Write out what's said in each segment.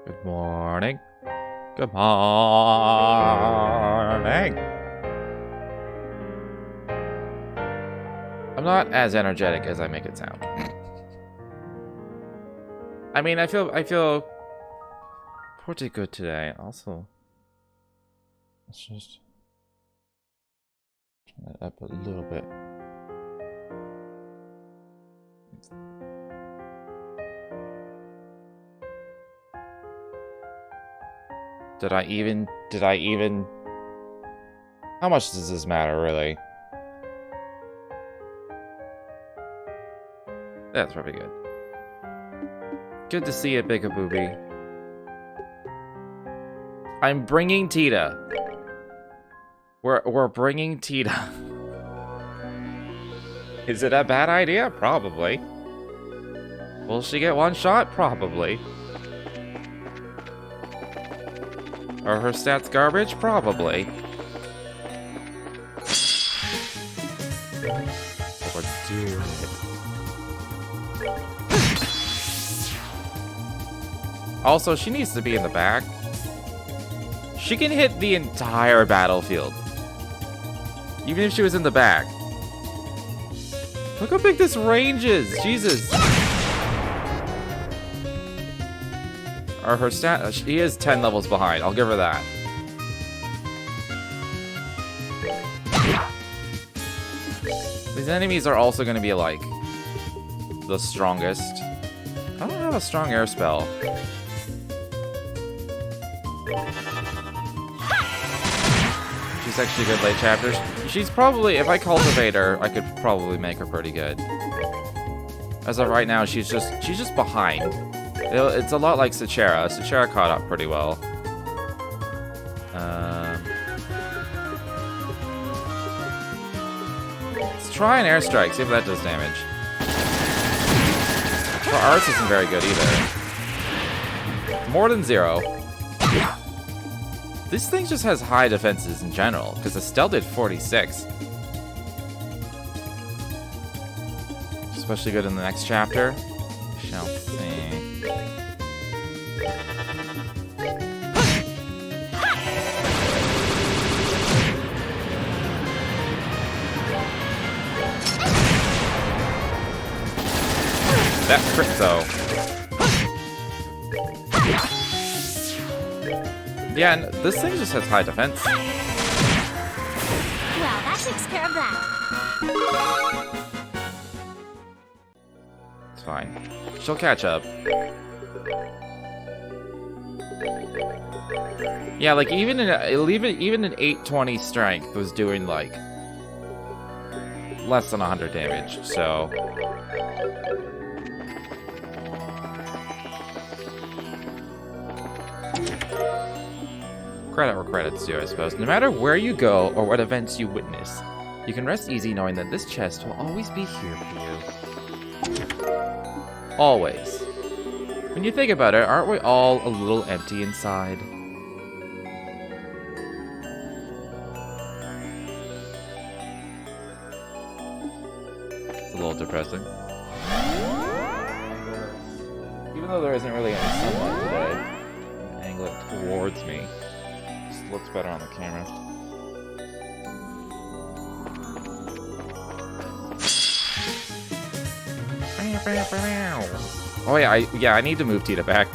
Good morning. Good morning. I'm not as energetic as I make it sound. I mean, I feel pretty good today. Also, let's just turn that up a little bit. Did I even? How much does this matter, really? That's probably good. Good to see you, Big Booby. I'm bringing Tita. We're bringing Tita. Is it a bad idea? Probably. Will she get one shot? Probably. Are her stats garbage? Probably. We're doing it. Also, she needs to be in the back. She can hit the entire battlefield. Even if she was in the back. Look how big this range is. Jesus. Or her stat, she is 10 levels behind. I'll give her that. These enemies are also going to be like the strongest. I don't have a strong air spell. She's actually good late chapters. She's probably, if I cultivate her, I could probably make her pretty good. As of right now, she's just behind. It's a lot like Sechera. Sechera caught up pretty well. Let's try an airstrike, see if that does damage. Her arts isn't very good either. More than 0. This thing just has high defenses in general, because Estelle did 46. Especially good in the next chapter. We shall see. That crit though. Yeah, and this thing just has high defense. Well, that takes care of that. It's fine. She'll catch up. Yeah, like even an 820 strength was doing like less than 100 damage, so credit where credit's due, I suppose. No matter where you go or what events you witness, you can rest easy knowing that this chest will always be here for you. Always. When you think about it, aren't we all a little empty inside? It's a little depressing. Even though there isn't really any sunlight today, angle it towards me. Looks better on the camera. Oh yeah, I need to move Tita back.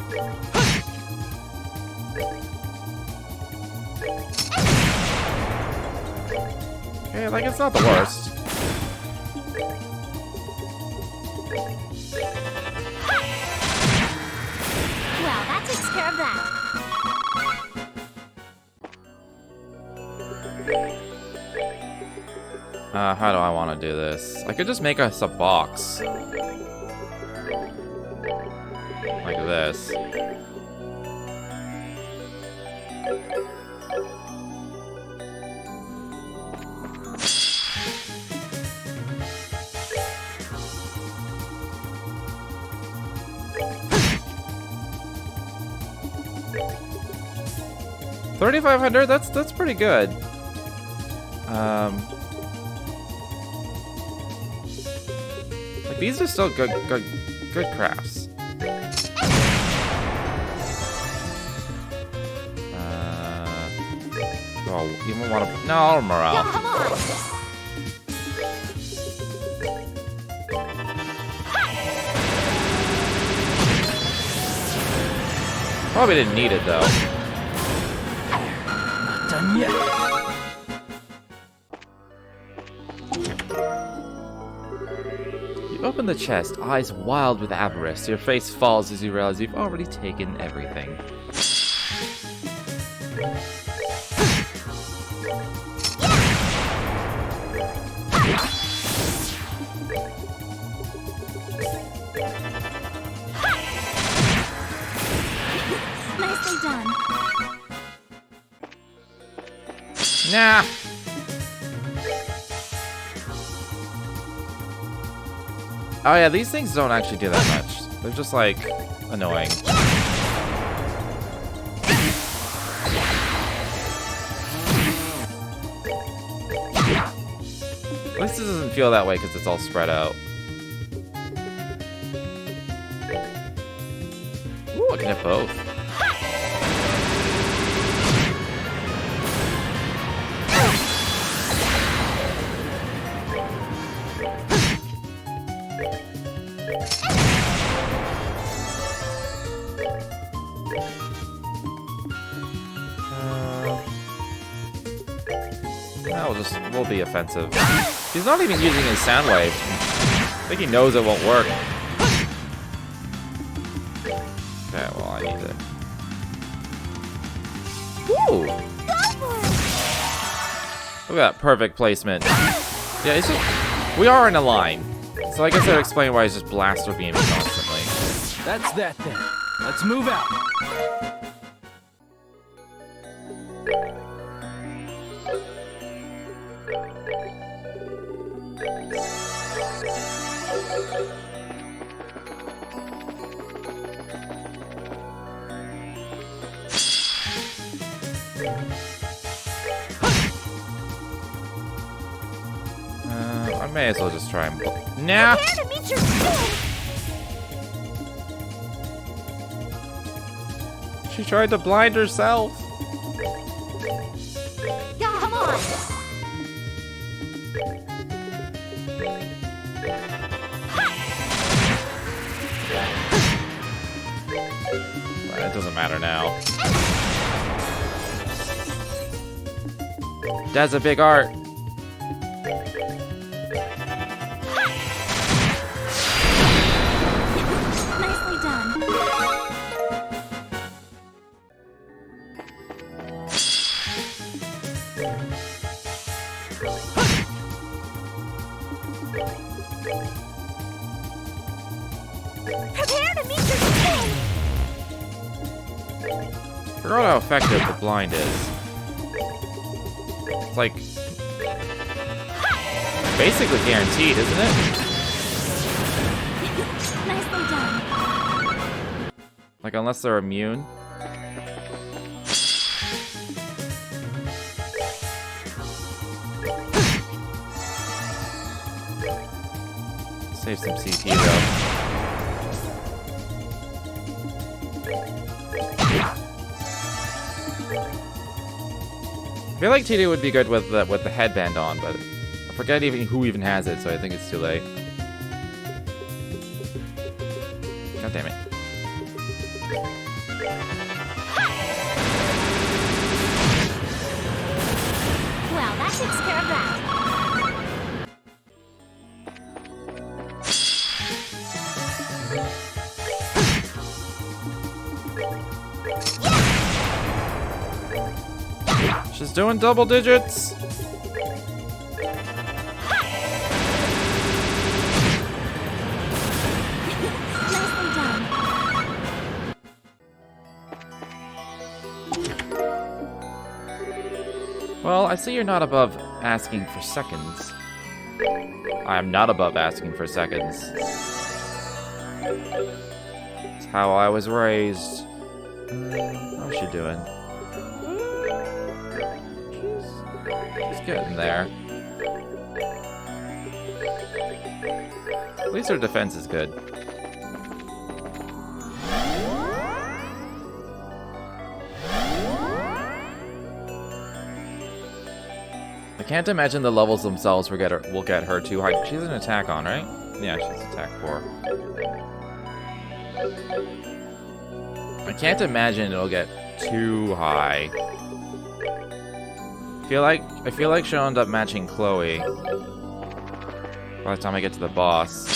Okay, like it's not the worst. Well, that takes care of that. How do I want to do this? I could just make us a box. Like this. $3,500. That's pretty good. Like these are still good crafts. even want to... No, morale. Come on. Probably didn't need it, though. Not done yet. You open the chest, eyes wild with avarice. Your face falls as you realize you've already taken everything. Nicely done. Nah. Oh yeah, these things don't actually do that much. They're just like annoying. At least it doesn't feel that way because it's all spread out. Ooh, I can hit both. We'll be offensive. He's not even using his sound wave. I think he knows it won't work. Okay, well, I need to... Woo! Look at that perfect placement. Yeah, it's just... We are in a line. So I guess that explains why he's just blaster beaming constantly. That's that then. Let's move out. I may as well just try and... Nah! Prepare to meet your doom. She tried to blind herself. Come on. Well, it doesn't matter now. That's a big art. Nicely done. Prepare to meet your doom. Forgot how effective the blind is. It's like basically guaranteed, isn't it? Nicely done. Like unless they're immune. Save some CP though. I feel like TD would be good with the headband on, but I forget even who even has it, so I think it's too late. God damn it. Well, that takes care of that. She's doing double digits. Nicely done. Well, I see you're not above asking for seconds. I'm not above asking for seconds. It's how I was raised. How's she doing? She's getting there. At least her defense is good. I can't imagine the levels themselves will get her too high. She has an attack on, right? Yeah, she's attack 4. I can't imagine it'll get too high. I feel like she'll end up matching Chloe by the time I get to the boss.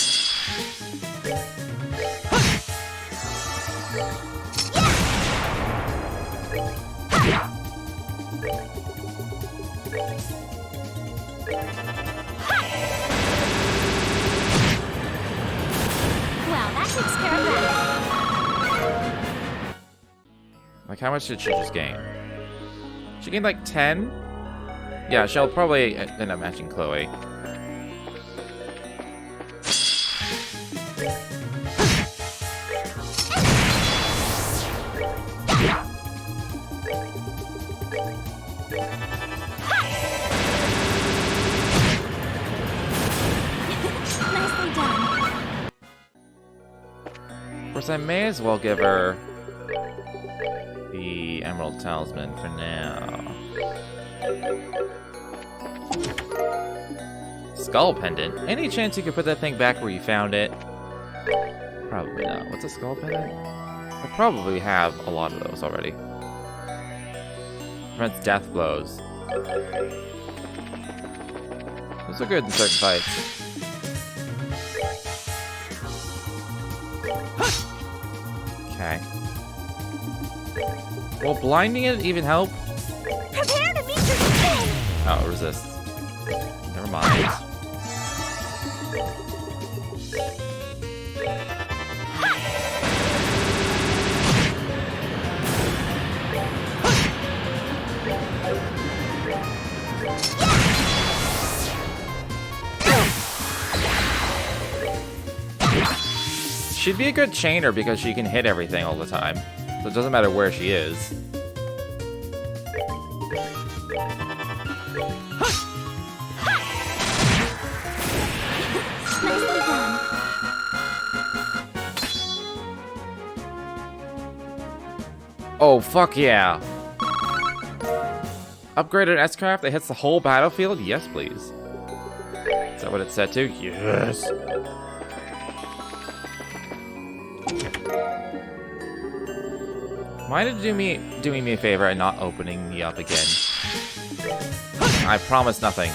Well, that takes care of that. Like, how much did she just gain? She gained like 10? Yeah, she'll probably end up matching Chloe. Nicely done. Of course, I may as well give her the Emerald Talisman for now. Skull Pendant? Any chance you could put that thing back where you found it? Probably not. What's a Skull Pendant? I probably have a lot of those already. Prevents death blows. Those are good in certain fights. Okay. Will blinding it even help? Prepare to meet your spin! Oh, it resists. Never mind. She'd be a good chainer because she can hit everything all the time. So it doesn't matter where she is. Nicely done. Oh, fuck yeah. Upgraded S-Craft that hits the whole battlefield? Yes, please. Is that what it's set to? Yes. Mind doing me a favor and not opening me up again. I promise nothing.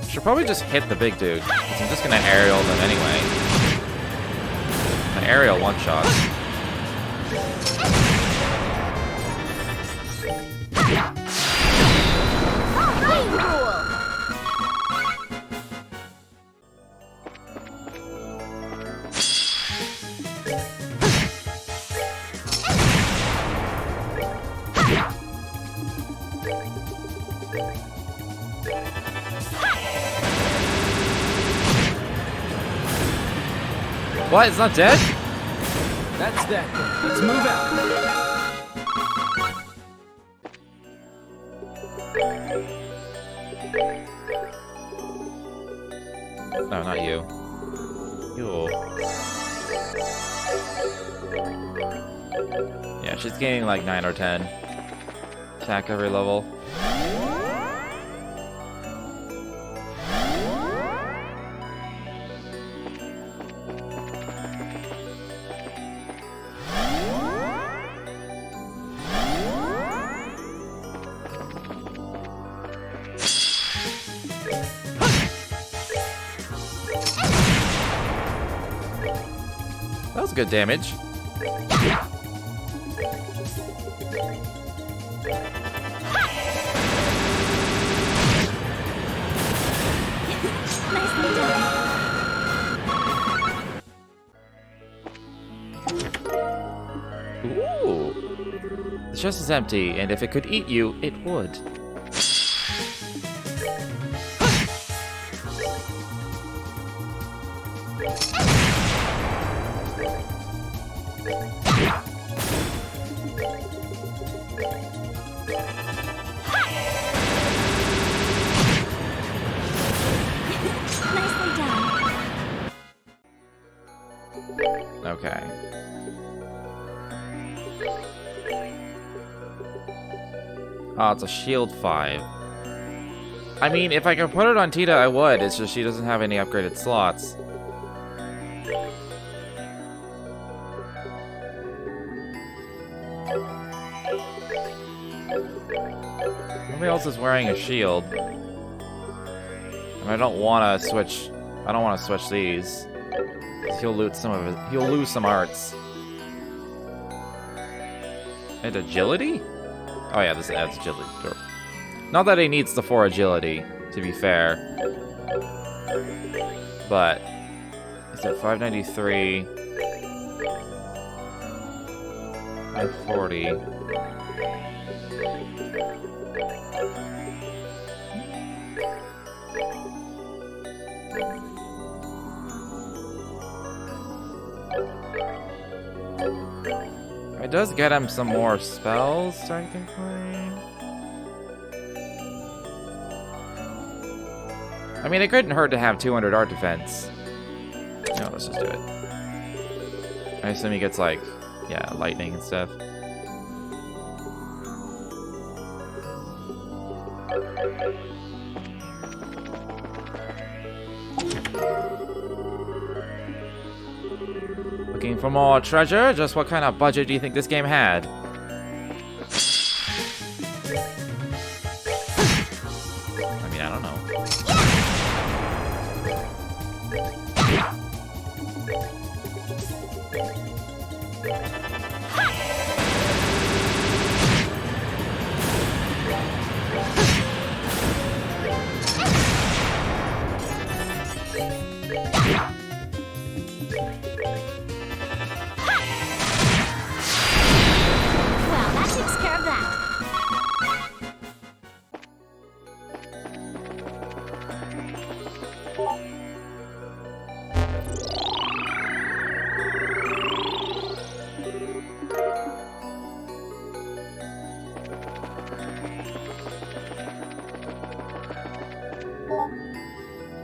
Should probably just hit the big dude, 'cause I'm just gonna aerial them anyway. An aerial one-shot. What? It's not dead? That's that then. Let's move out. No, not you. You. Yeah, she's gaining like 9 or 10 attack every level. That was good damage. Nicely done. Ooh. The chest is empty, and if it could eat you, it would. Nicely done. Okay. Oh, it's a shield 5. I mean, if I could put it on Tita, I would. It's just she doesn't have any upgraded slots. Nobody else is wearing a shield. And I don't want to switch. I don't want to switch these. He'll loot some of it. He'll lose some arts. And agility? Oh yeah, this adds agility. Sure. Not that he needs the 4 agility, to be fair. But is it 593? 540. It does get him some more spells, technically. I mean, it couldn't hurt to have 200 art defense. No, let's just do it. I assume he gets, like, yeah, lightning and stuff. Looking for more treasure? Just what kind of budget do you think this game had? I mean, I don't know. Well, that takes care of that.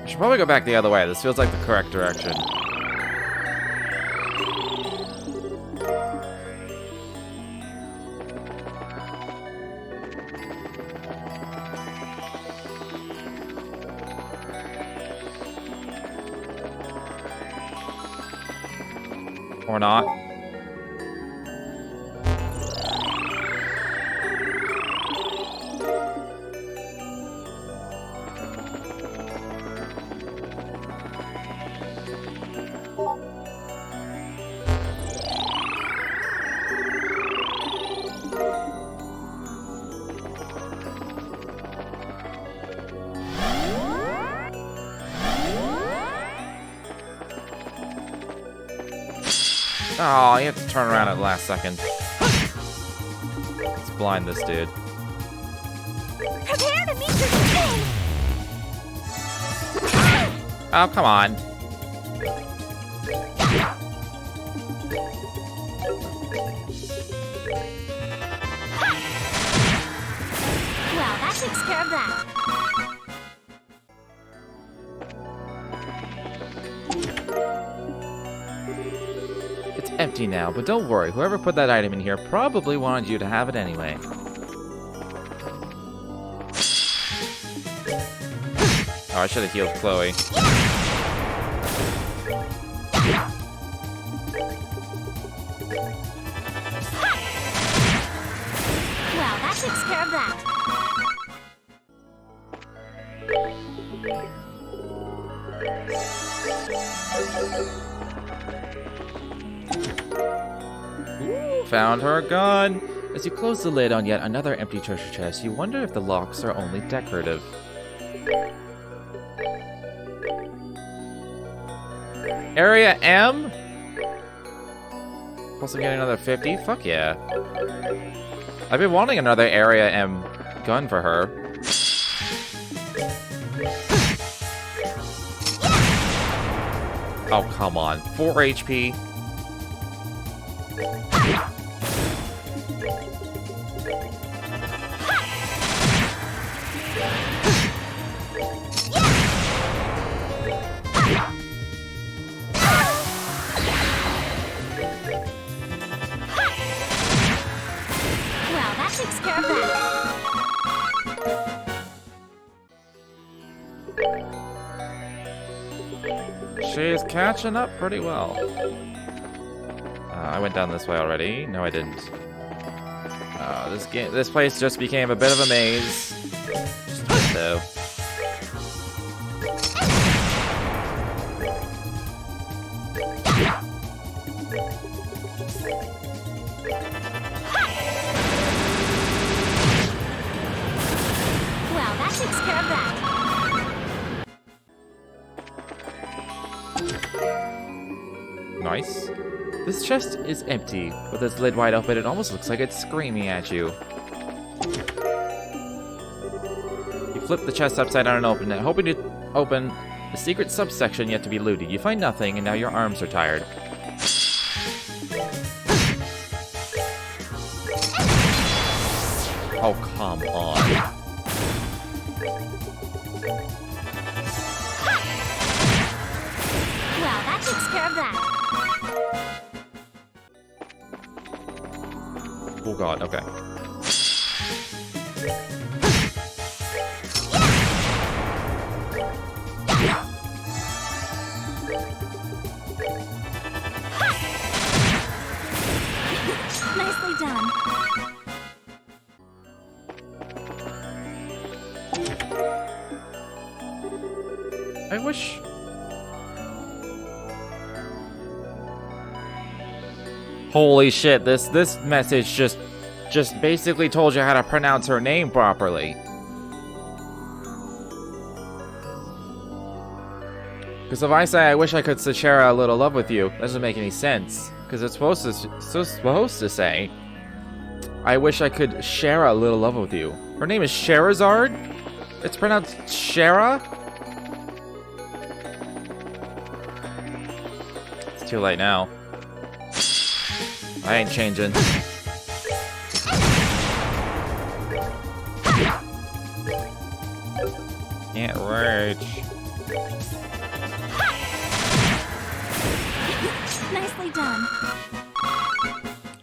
I should probably go back the other way. This feels like the correct direction. Or not. Oh, you have to turn around at the last second. Let's blind this dude. Prepare to meet your doom! Oh, come on. Well, that takes care of that. It's empty now, but don't worry. Whoever put that item in here probably wanted you to have it anyway. Oh, I should have healed Chloe. Well, that takes care of that. Ooh, found her gun! As you close the lid on yet another empty treasure chest, you wonder if the locks are only decorative. Area M? Plus I'm getting another 50? Fuck yeah. I've been wanting another Area M gun for her. Oh, come on. 4 HP. Well, that takes care of that. She's catching up pretty well. I went down this way already. No, I didn't. This place just became a bit of a maze. Just fun, though. Well, that takes care of that. Nice. This chest is empty. With its lid wide open, it almost looks like it's screaming at you. You flip the chest upside down and open it, hoping to open the secret subsection yet to be looted. You find nothing, and now your arms are tired. Oh, come on. Well, that takes care of that. Oh god, okay. Nicely done. I wish... Holy shit, this message just basically told you how to pronounce her name properly. Because if I say, I wish I could share a little love with you, that doesn't make any sense. Because it's supposed to say, I wish I could share a little love with you. Her name is Sherazard? It's pronounced Shara? It's too late now. I ain't changing. Can't reach. Nicely done.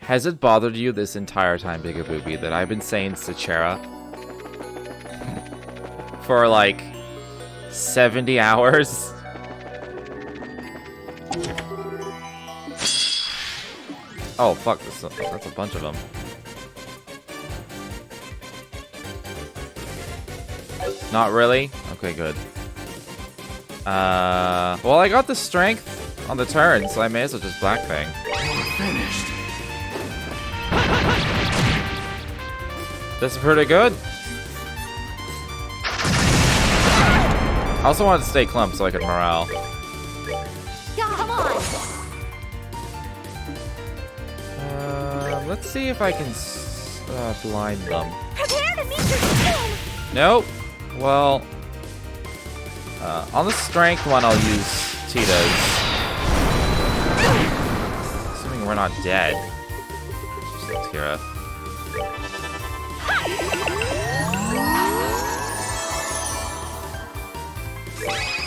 Has it bothered you this entire time, Bigabooby, that I've been saying Sechera for like 70 hours? Oh, fuck, that's a bunch of them. Not really? Okay, good. Well, I got the strength on the turn, so I may as well just Blackfang. Finished. This is pretty good. I also wanted to stay clump so I could morale. Come on. Let's see if I can blind them. Prepare to meet your doom. Nope. Well, on the strength one, I'll use Tito's. Assuming we're not dead. Just Tira.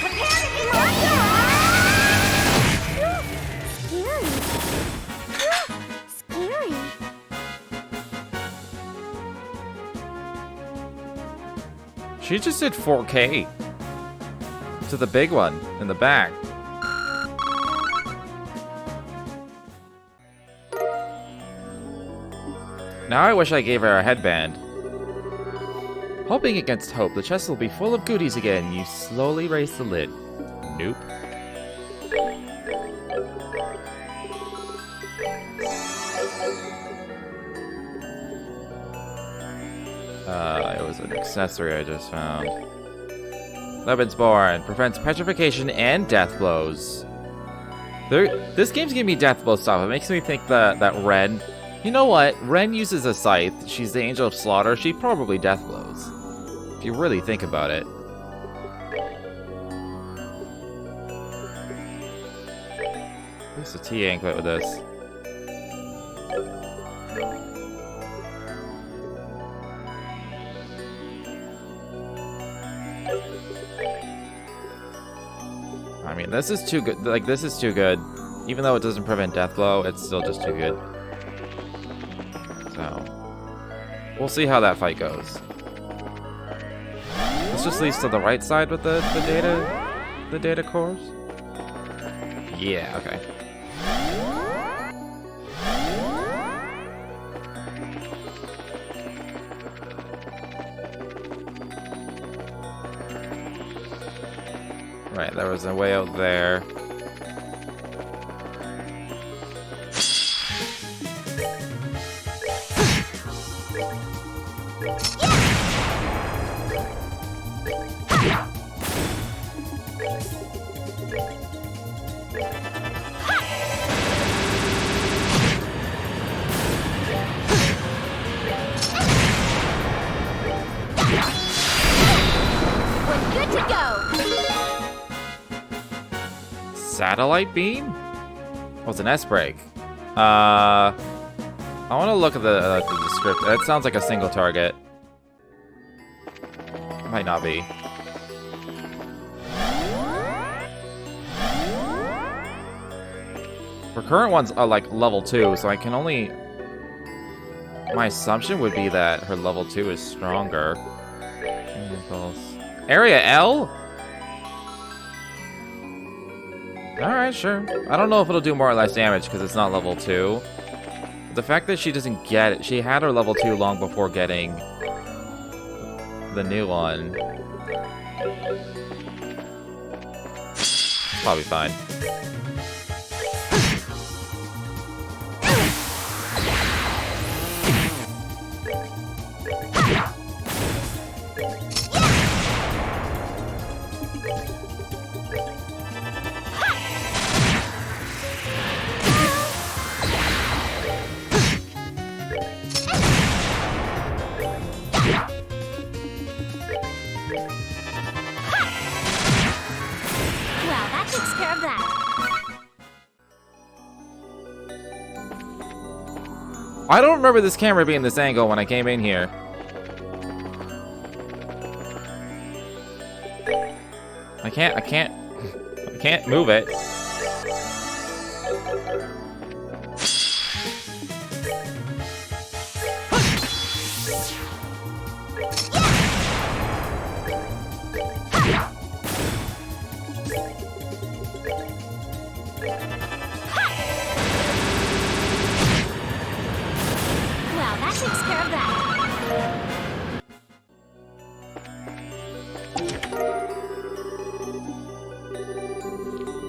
Prepare to be locked up. Scary. Scary. She just did 4K to the big one in the back. Now I wish I gave her a headband. Hoping against hope, the chest will be full of goodies again. You slowly raise the lid. Nope. It was an accessory I just found. Leban's Born prevents petrification and death blows. This game's giving me death blow stuff. It makes me think that Ren... You know what? Ren uses a scythe. She's the Angel of Slaughter. She probably death blows. If you really think about it. At least a T anklet with this. I mean, this is too good. Like, this is too good. Even though it doesn't prevent death blow, it's still just too good. So, we'll see how that fight goes. This just leads to the right side with the data cores. Yeah, okay. Right, there was a way out there. We're good to go. Satellite beam? Oh, it's an S-break. I want to look at the description. That sounds like a single target. Might not be. Her current ones are like level 2, so I can only... My assumption would be that her level 2 is stronger. Area L? Alright, sure. I don't know if it'll do more or less damage because it's not level 2. But the fact that she doesn't get it... She had her level 2 long before getting the new one. Probably fine. Well, that takes care of that. I don't remember this camera being this angle when I came in here. I can't move it. Well, that takes care of that.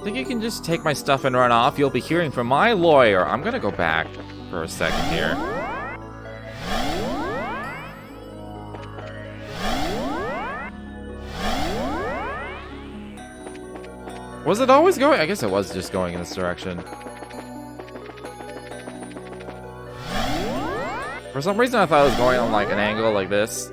Think you can just take my stuff and run off? You'll be hearing from my lawyer. I'm gonna go back for a second here. Was it always going? I guess it was just going in this direction. For some reason, I thought it was going on like an angle like this.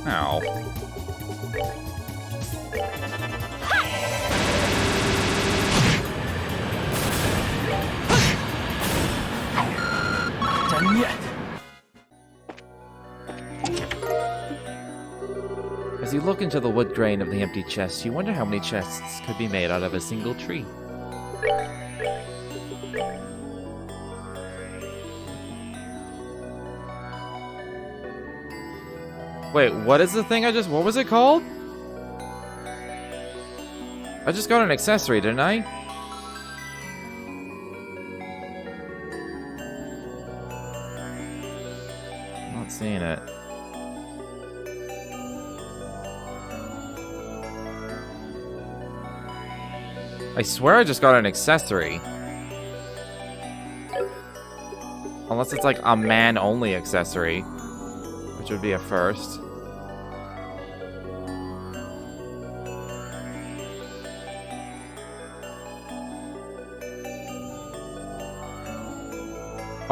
Ow. Done yet. As you look into the wood grain of the empty chest, you wonder how many chests could be made out of a single tree. Wait, what is the thing what was it called? I just got an accessory, didn't I? I'm not seeing it. I swear I just got an accessory. Unless it's like a man-only accessory, which would be a first.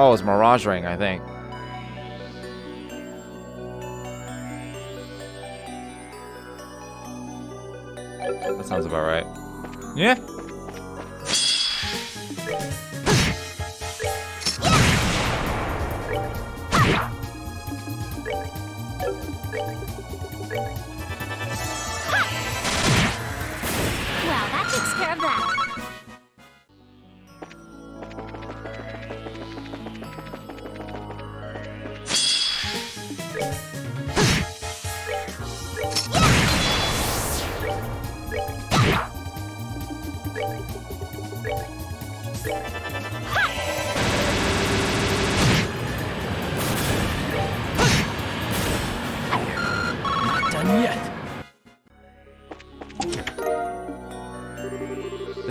Oh, it's Mirage Ring, I think. That sounds about right. Yeah. Well, that takes care of that.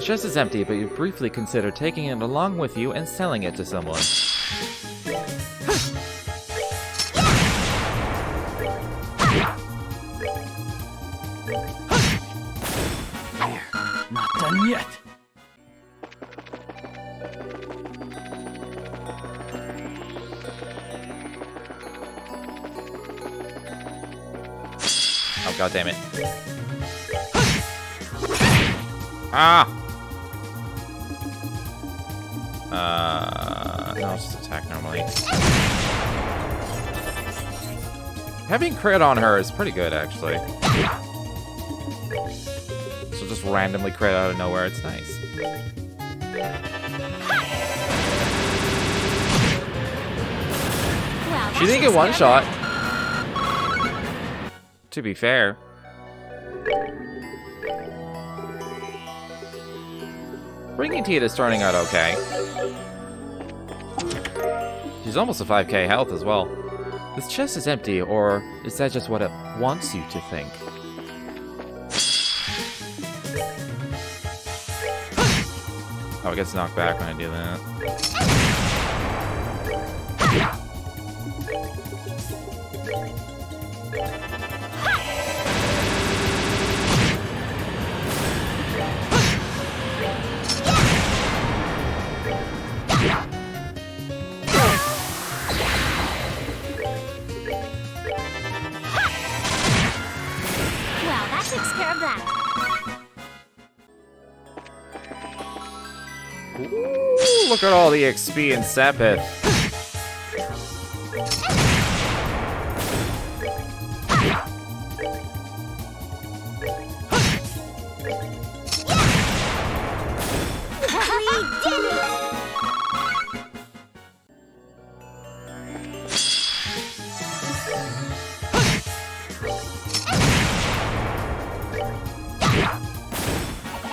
chest is empty, but you briefly consider taking it along with you and selling it to someone. There. Not done yet. Oh, god damn it. Ah! No, I'll just attack normally. Having crit on her is pretty good, actually. So just randomly crit out of nowhere, it's nice. Wow, She didn't get one shot. To be fair. Bringing Teed is starting out okay. She's almost a 5k health as well. This chest is empty, or is that just what it wants you to think? Oh, it gets knocked back when I do that. Well, that takes care of that. Ooh, look at all the XP in Sepith. We did it!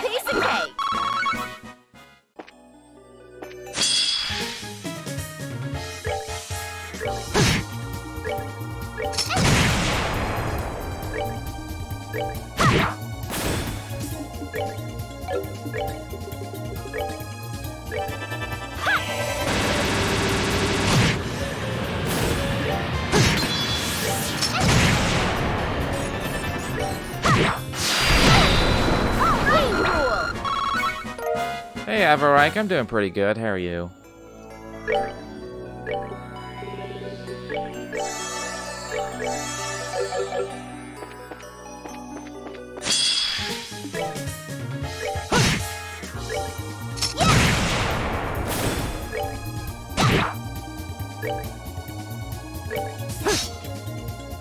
Piece of cake! Hey, Avarike, I'm doing pretty good. How are you?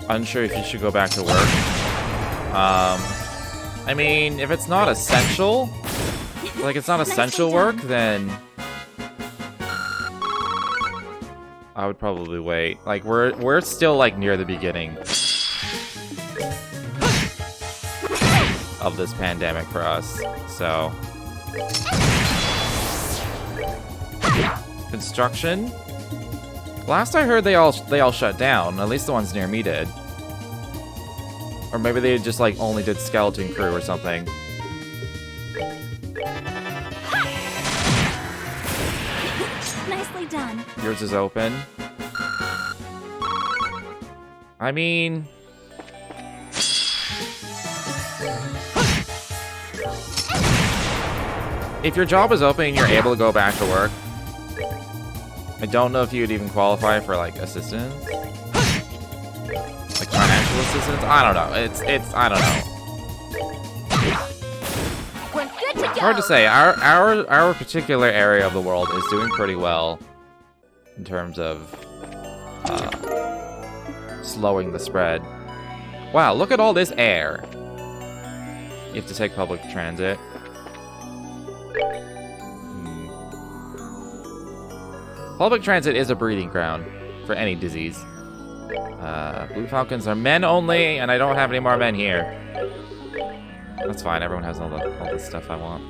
Unsure if you should go back to work. I mean, if it's not essential, like it's not essential work, then I would probably wait. Like we're still like near the beginning of this pandemic for us. So construction. Last I heard, they all shut down. At least the ones near me did. Or maybe they just like only did skeleton crew or something. Nicely done. Yours is open. I mean, if your job is open and you're able to go back to work, I don't know if you'd even qualify for like assistance, like financial assistance. I don't know. It's I don't know. We're good to go. Hard to say. Our particular area of the world is doing pretty well in terms of slowing the spread. Wow, look at all this air. You have to take public transit. Public transit is a breeding ground for any disease. Blue Falcons are men only, and I don't have any more men here. That's fine, everyone has all the stuff I want.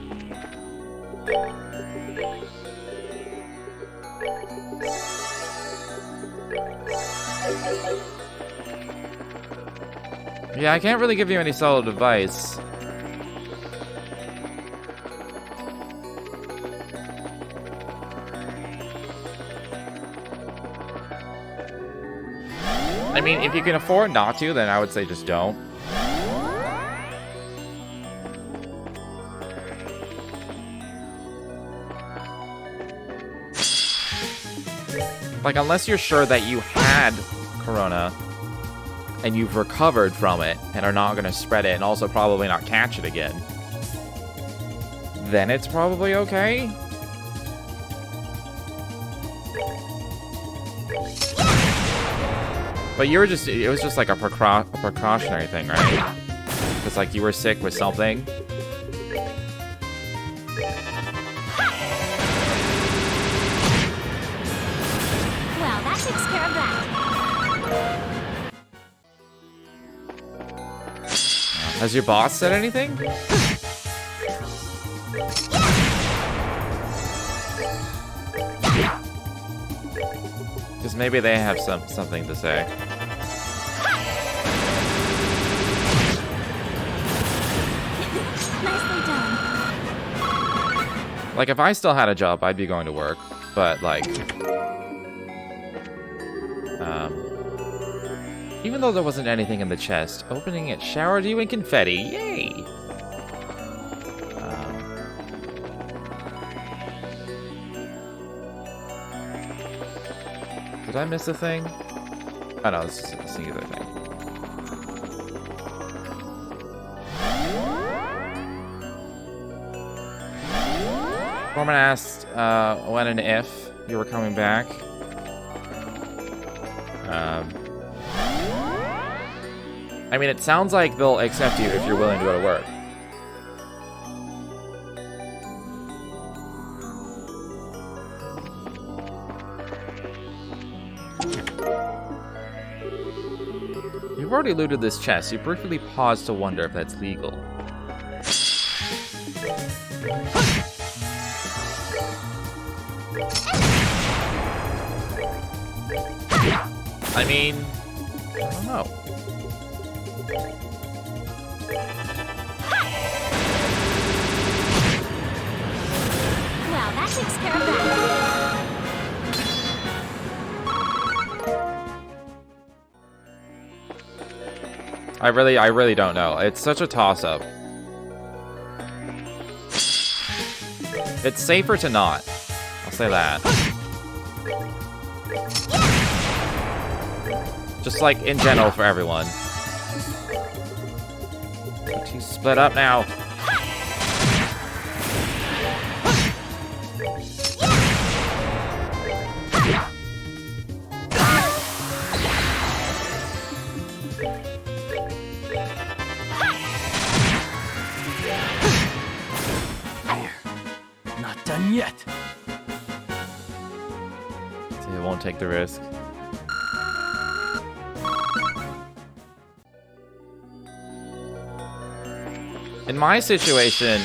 Yeah, I can't really give you any solid advice. I mean, if you can afford not to, then I would say just don't. Like, unless you're sure that you had corona and you've recovered from it and are not going to spread it and also probably not catch it again, then it's probably okay. But you were just, it was just like a precautionary thing, right? It's like you were sick with something. Well, that takes care of that. Has your boss said anything? Because maybe they have something to say. Nicely done. Like, if I still had a job, I'd be going to work. But, like... even though there wasn't anything in the chest, opening it showered you in confetti. Yay! Did I miss a thing? Oh no, this is a singular thing. Foreman asked when and if you were coming back. I mean, it sounds like they'll accept you if you're willing to go to work. You've already looted this chest. You briefly pause to wonder if that's legal. I mean, I don't know. Well, that takes care of that. I really don't know. It's such a toss-up. It's safer to not. I'll say that. Just like in general for everyone. The two split up now. Not done yet. They won't take the risk. In my situation,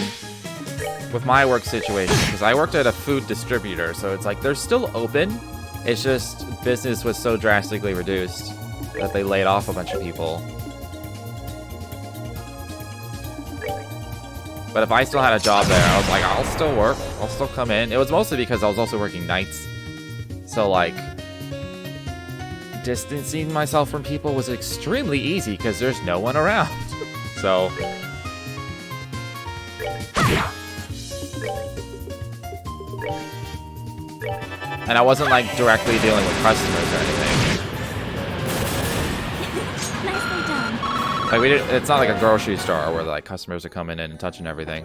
with my work situation, because I worked at a food distributor, so it's like they're still open. It's just business was so drastically reduced that they laid off a bunch of people. But if I still had a job there, I was like, I'll still work. I'll still come in. It was mostly because I was also working nights. So, like, distancing myself from people was extremely easy because there's no one around. So... and I wasn't, like, directly dealing with customers or anything. Nicely done. Like, it's not like a grocery store where, like, customers are coming in and touching everything.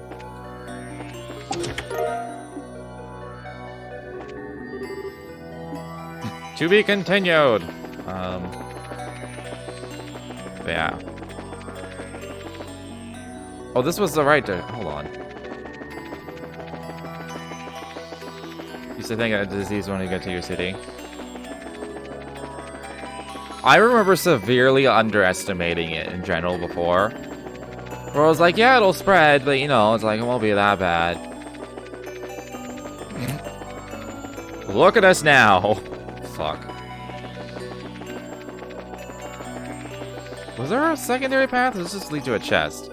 To be continued. Yeah. Oh, this was the right to... hold on. Used to think of a disease when you get to your city. I remember severely underestimating it in general before. Where I was like, yeah, it'll spread, but you know, it's like, it won't be that bad. Look at us now. Fuck. Was there a secondary path? Does this lead to a chest?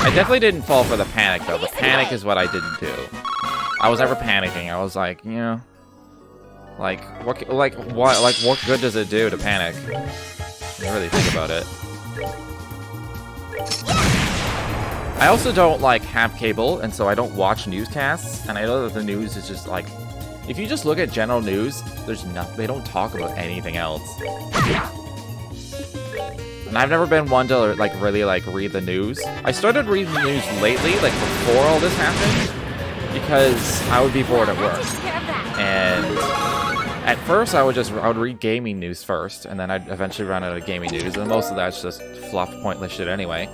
I definitely didn't fall for the panic, though. The panic is what I didn't do. I was never panicking. I was like, you know, like what good does it do to panic? When you really think about it. I also don't like have cable, and so I don't watch newscasts. And I know that the news is just like, if you just look at general news, there's nothing. They don't talk about anything else. And I've never been one to like really like read the news. I started reading the news lately, like before all this happened, because I would be bored at work. And at first, I would read gaming news first, and then I'd eventually run out of gaming news, and most of that's just fluff, pointless shit anyway.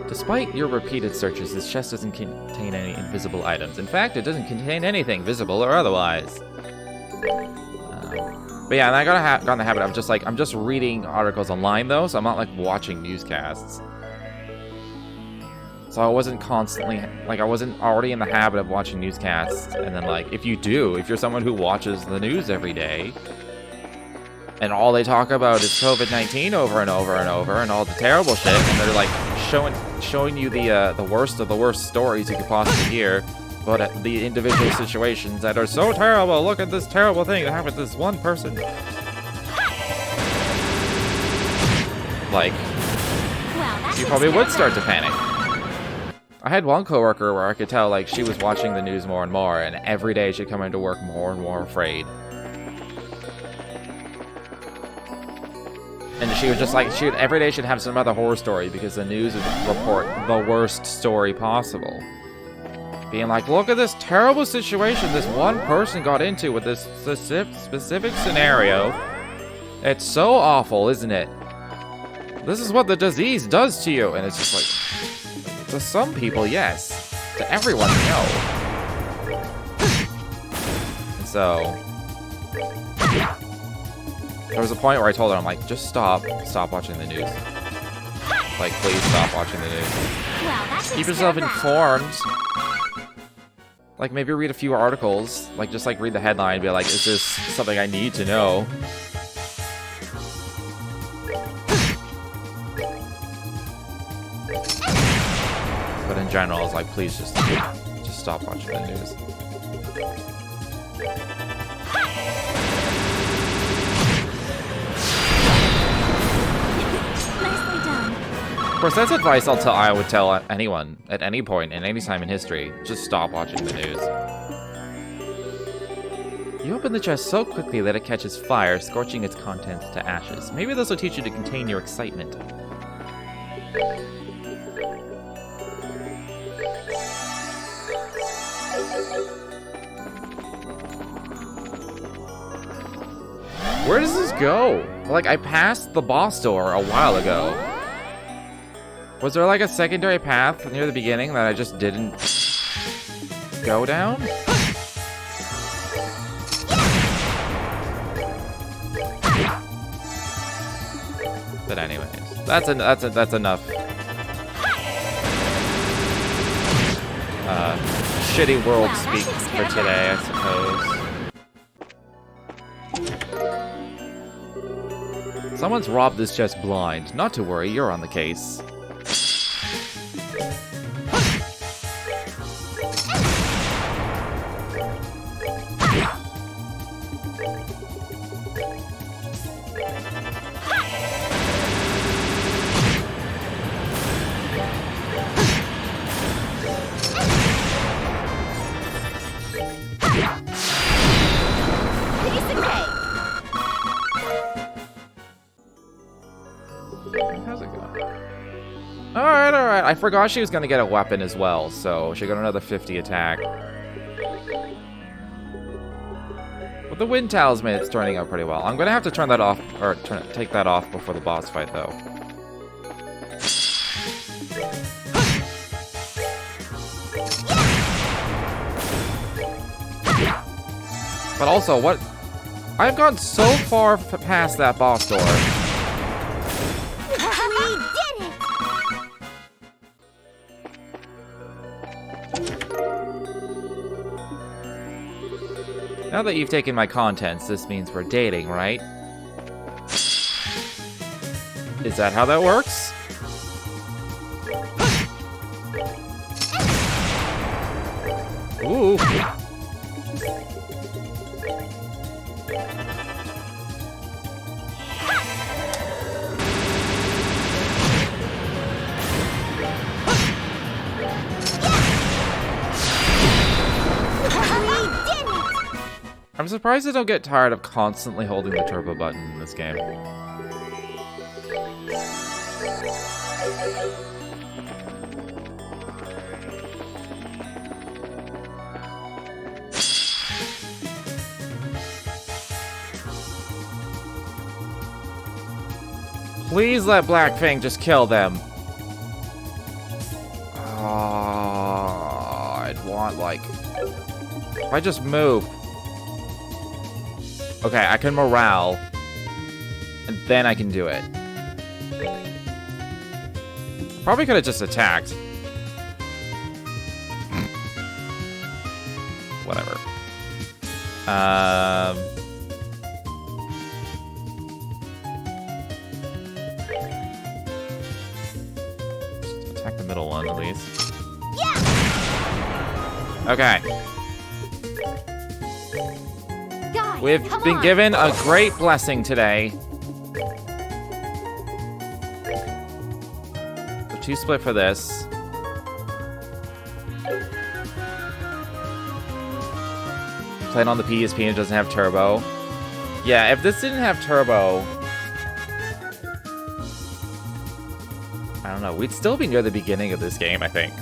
Despite your repeated searches, this chest doesn't contain any invisible items. In fact, it doesn't contain anything, visible or otherwise. But yeah, and I got in the habit of just like, I'm just reading articles online though, so I'm not like watching newscasts. So I wasn't constantly, like I wasn't already in the habit of watching newscasts. And then like, if you're someone who watches the news every day, and all they talk about is COVID-19 over and over and over, and all the terrible shit, and they're like showing you the worst of the worst stories you could possibly hear, but the individual situations that are so terrible. Look at this terrible thing that happened to this one person. Like, you probably would start to panic. I had one coworker where I could tell like she was watching the news more and more, and every day she'd come into work more and more afraid. And she was just like, every day she'd have some other horror story because the news would report the worst story possible. Being like, look at this terrible situation this one person got into with this specific scenario. It's so awful, isn't it? This is what the disease does to you. And it's just like, to some people, yes. To everyone, no. And so, there was a point where I told her, I'm like, just stop watching the news. Like, please stop watching the news. Keep yourself informed. Like, maybe read a few articles. Like, just like read the headline and be like, is this something I need to know? But in general, it's like, please just stop watching the news. Of course, that's advice I would tell anyone at any point in any time in history. Just stop watching the news. You open the chest so quickly that it catches fire, scorching its contents to ashes. Maybe this will teach you to contain your excitement. Where does this go? Like, I passed the boss door a while ago. Was there like a secondary path near the beginning that I just didn't go down? But anyways, that's enough. Shitty world speak for today, I suppose. Someone's robbed this chest blind. Not to worry, you're on the case. How's it going? Alright. I forgot she was gonna get a weapon as well, so she got another 50 attack. With the wind talisman, it's turning out pretty well. I'm gonna have to turn that off, or take that off before the boss fight, though. But also, what? I've gone so far past that boss door. Now that you've taken my contents, this means we're dating, right? Is that how that works? Ooh. I'm surprised I don't get tired of constantly holding the turbo button in this game. Please let Black Fang just kill them. Oh, I'd want, like... If I just move... Okay, I can morale. And then I can do it. Probably could have just attacked. Whatever. Attack the middle one, at least. Yeah! Okay. We've been given a great blessing today. So 2 split for this. Playing on the PSP and it doesn't have turbo. Yeah, if this didn't have turbo... I don't know, we'd still be near the beginning of this game, I think.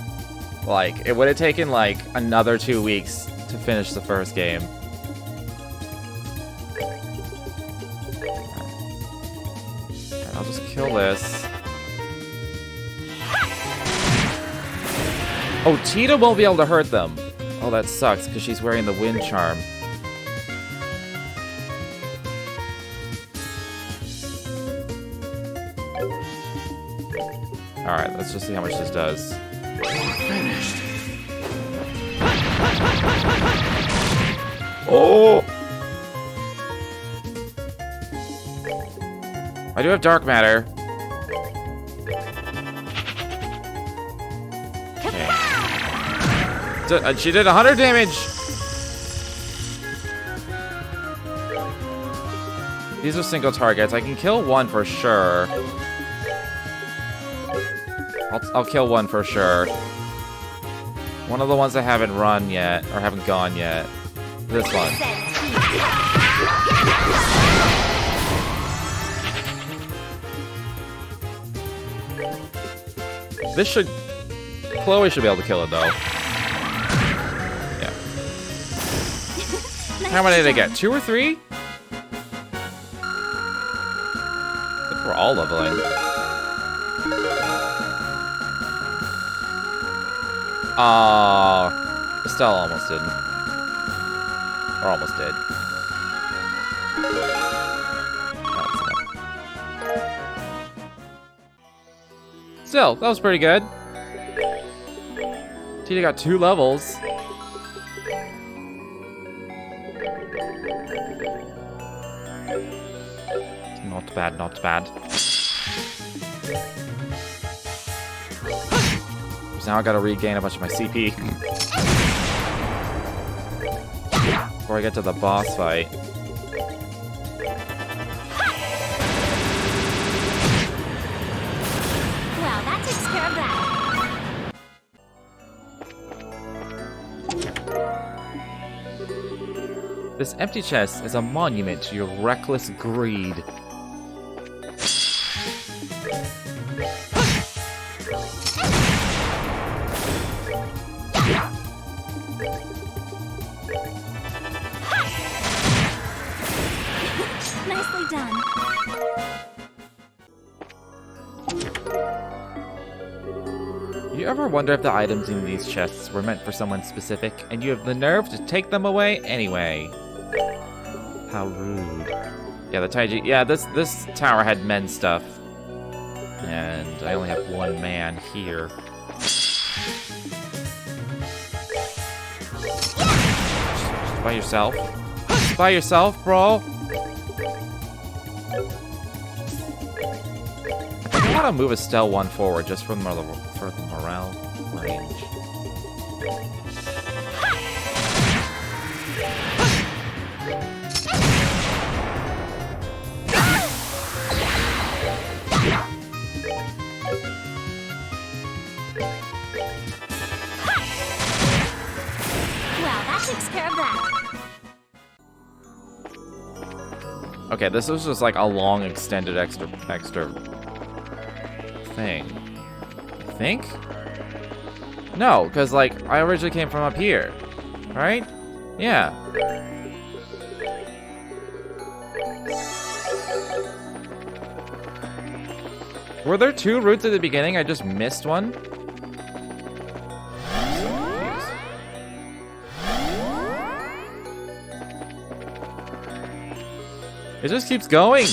Like, it would have taken, like, another 2 weeks to finish the first game. I'll just kill this. Oh, Tita won't be able to hurt them. Oh, that sucks, because she's wearing the wind charm. Alright, let's just see how much this does. Finished. Oh! I do have dark matter. Okay. She did 100 damage! These are single targets. I can kill one for sure. I'll kill one for sure. One of the ones I haven't run yet, or haven't gone yet. This one. This should... Chloe should be able to kill it, though. Yeah. How many did I get? 2 or 3? I think we're all leveling. Estelle almost didn't. Or almost did. That's enough. Still, that was pretty good. Tita got 2 levels. Not bad, not bad. Now I gotta regain a bunch of my CP. Before I get to the boss fight. Well, that takes care of that. This empty chest is a monument to your reckless greed. Nicely done. You ever wonder if the items in these chests were meant for someone specific, and you have the nerve to take them away anyway? How rude. Yeah, the Taiji... Yeah, this tower had men's stuff. And I only have 1 man here. Just by yourself? Just by yourself, bro? I want to move Estelle 1 forward just for the morale range. care of that. Okay, this was just like a long, extended extra thing. I think? No, because like I originally came from up here, right? Yeah. Were there 2 routes at the beginning? I just missed one. It just keeps going.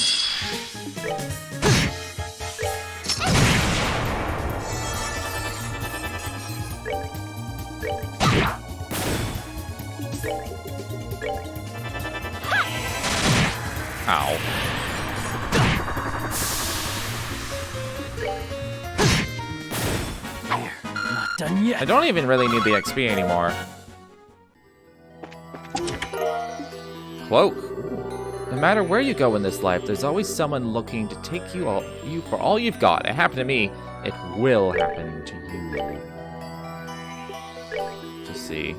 Ow. Not done yet. I don't even really need the XP anymore. Cloak. No matter where you go in this life, there's always someone looking to take you for all you've got. It happened to me. It will happen to you. Just see.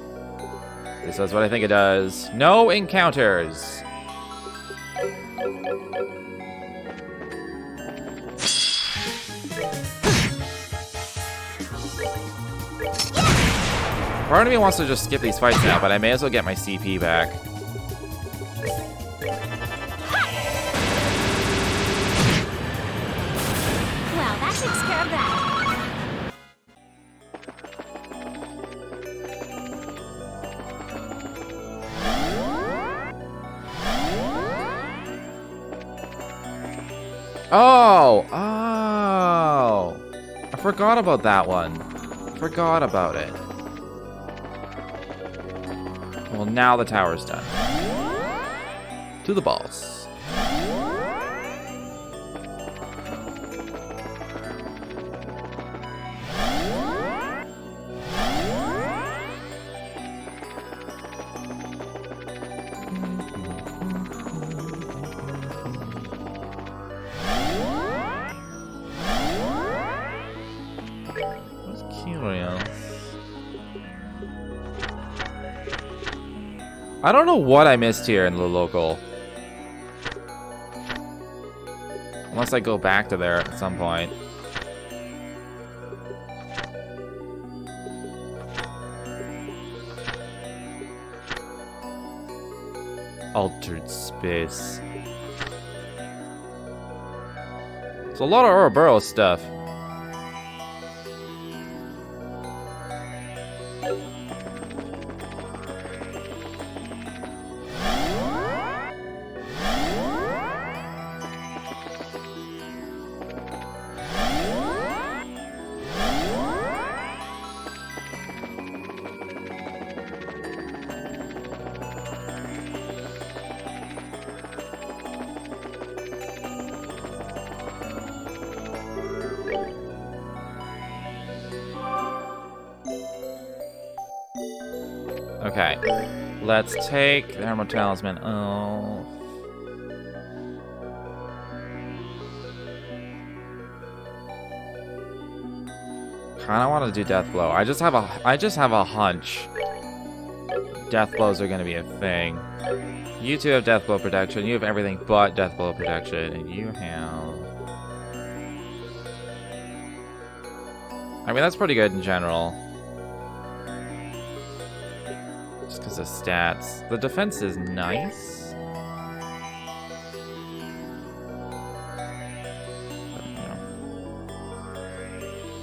This does what I think it does. No encounters. Part of me wants to just skip these fights now, but I may as well get my CP back. Well, that takes care of that. Oh! Oh! I forgot about that one. Forgot about it. Well, now the tower's done. To the boss. What's curious? I don't know what I missed here in the local. Unless I go back to there at some point. Altered space. It's a lot of Ouroboros stuff. Okay, let's take the Emerald Talisman. Oh. Kinda want to do Death Blow. I just have a hunch. Death Blows are gonna be a thing. You two have Death Blow protection. You have everything but Death Blow protection, and you have. I mean, that's pretty good in general. Just because of stats. The defense is nice. But, you know.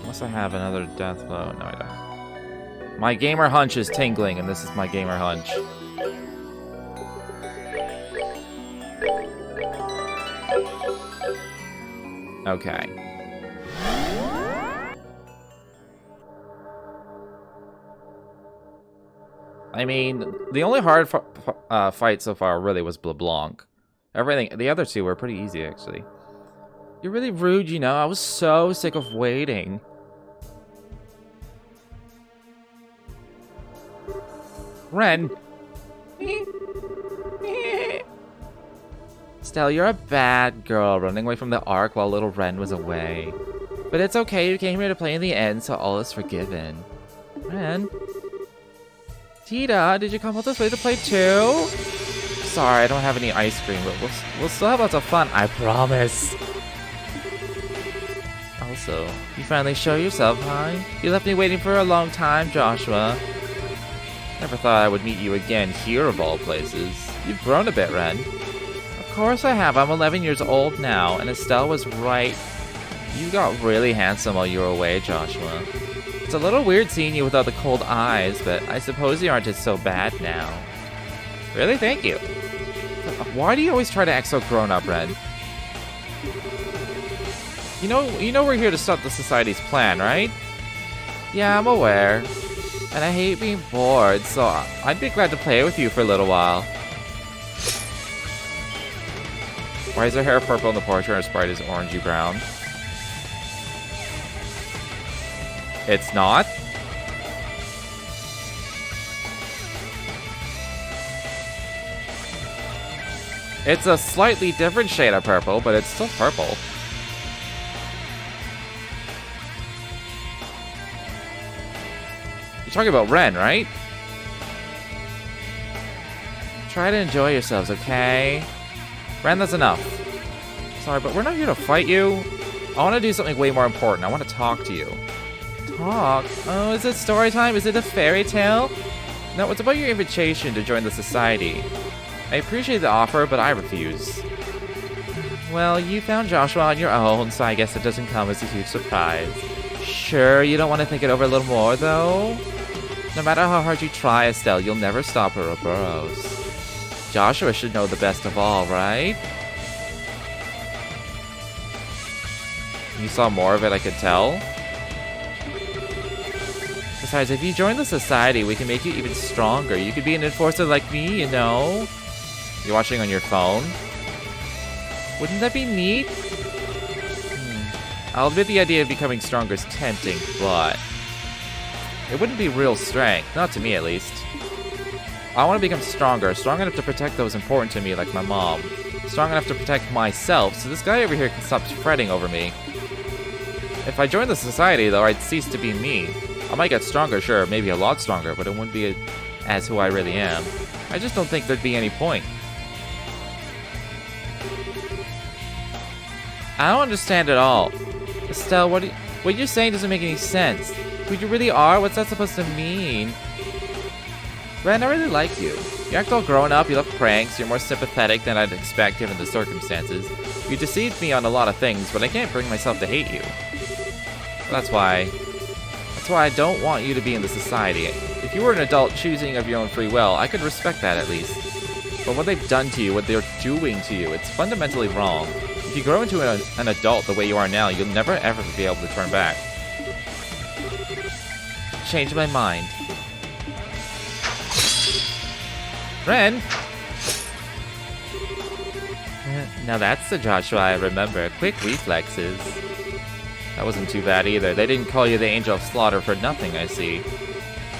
Unless I have another Death Blow. No, I don't. My gamer hunch is tingling, and this is my gamer hunch. Okay. I mean, the only hard fight so far really was LeBlanc. Everything, the other two were pretty easy, actually. You're really rude, you know. I was so sick of waiting. Ren. Stella, you're a bad girl, running away from the Ark while little Ren was away. But it's okay, you came here to play in the end, so all is forgiven. Ren. Tita, did you come all this way to play too? Sorry, I don't have any ice cream, but we'll still have lots of fun, I promise. Also, you finally show yourself, huh? You left me waiting for a long time, Joshua. Never thought I would meet you again here of all places. You've grown a bit, Ren. Of course I have. I'm 11 years old now, and Estelle was right. You got really handsome while you were away, Joshua. It's a little weird seeing you without the cold eyes, but I suppose you aren't so bad now. Really? Thank you. Why do you always try to act so grown up, Ren? You know we're here to stop the Society's plan, right? Yeah, I'm aware. And I hate being bored, so I'd be glad to play with you for a little while. Why is her hair purple and the portrait of her sprite is orangey brown? It's not? It's a slightly different shade of purple, but it's still purple. You're talking about Ren, right? Try to enjoy yourselves, okay? Ren, that's enough. Sorry, but we're not here to fight you. I want to do something way more important. I want to talk to you. Talk? Oh, is it story time? Is it a fairy tale? No, it's about your invitation to join the Society. I appreciate the offer, but I refuse. Well, you found Joshua on your own, so I guess it doesn't come as a huge surprise. Sure, you don't want to think it over a little more, though? No matter how hard you try, Estelle, you'll never stop her burrows. Joshua should know the best of all, right? You saw more of it, I could tell. Besides, if you join the Society, we can make you even stronger. You could be an enforcer like me, you know? You're watching on your phone? Wouldn't that be neat? I'll admit the idea of becoming stronger is tempting, but it wouldn't be real strength, not to me at least. I want to become stronger, strong enough to protect those important to me like my mom. Strong enough to protect myself, so this guy over here can stop fretting over me. If I joined the Society, though, I'd cease to be me. I might get stronger, sure, maybe a lot stronger, but it wouldn't be as who I really am. I just don't think there'd be any point. I don't understand at all. Estelle, what you're saying doesn't make any sense. Who you really are? What's that supposed to mean? Ren, I really like you. You act all grown up, you love pranks, you're more sympathetic than I'd expect given the circumstances. You deceived me on a lot of things, but I can't bring myself to hate you. That's why I don't want you to be in the Society. If you were an adult choosing of your own free will, I could respect that at least. But what they've done to you, what they're doing to you, it's fundamentally wrong. If you grow into an adult the way you are now, you'll never ever be able to turn back. Change my mind. Ren! Now that's the Joshua I remember. Quick reflexes. That wasn't too bad either. They didn't call you the Angel of Slaughter for nothing, I see.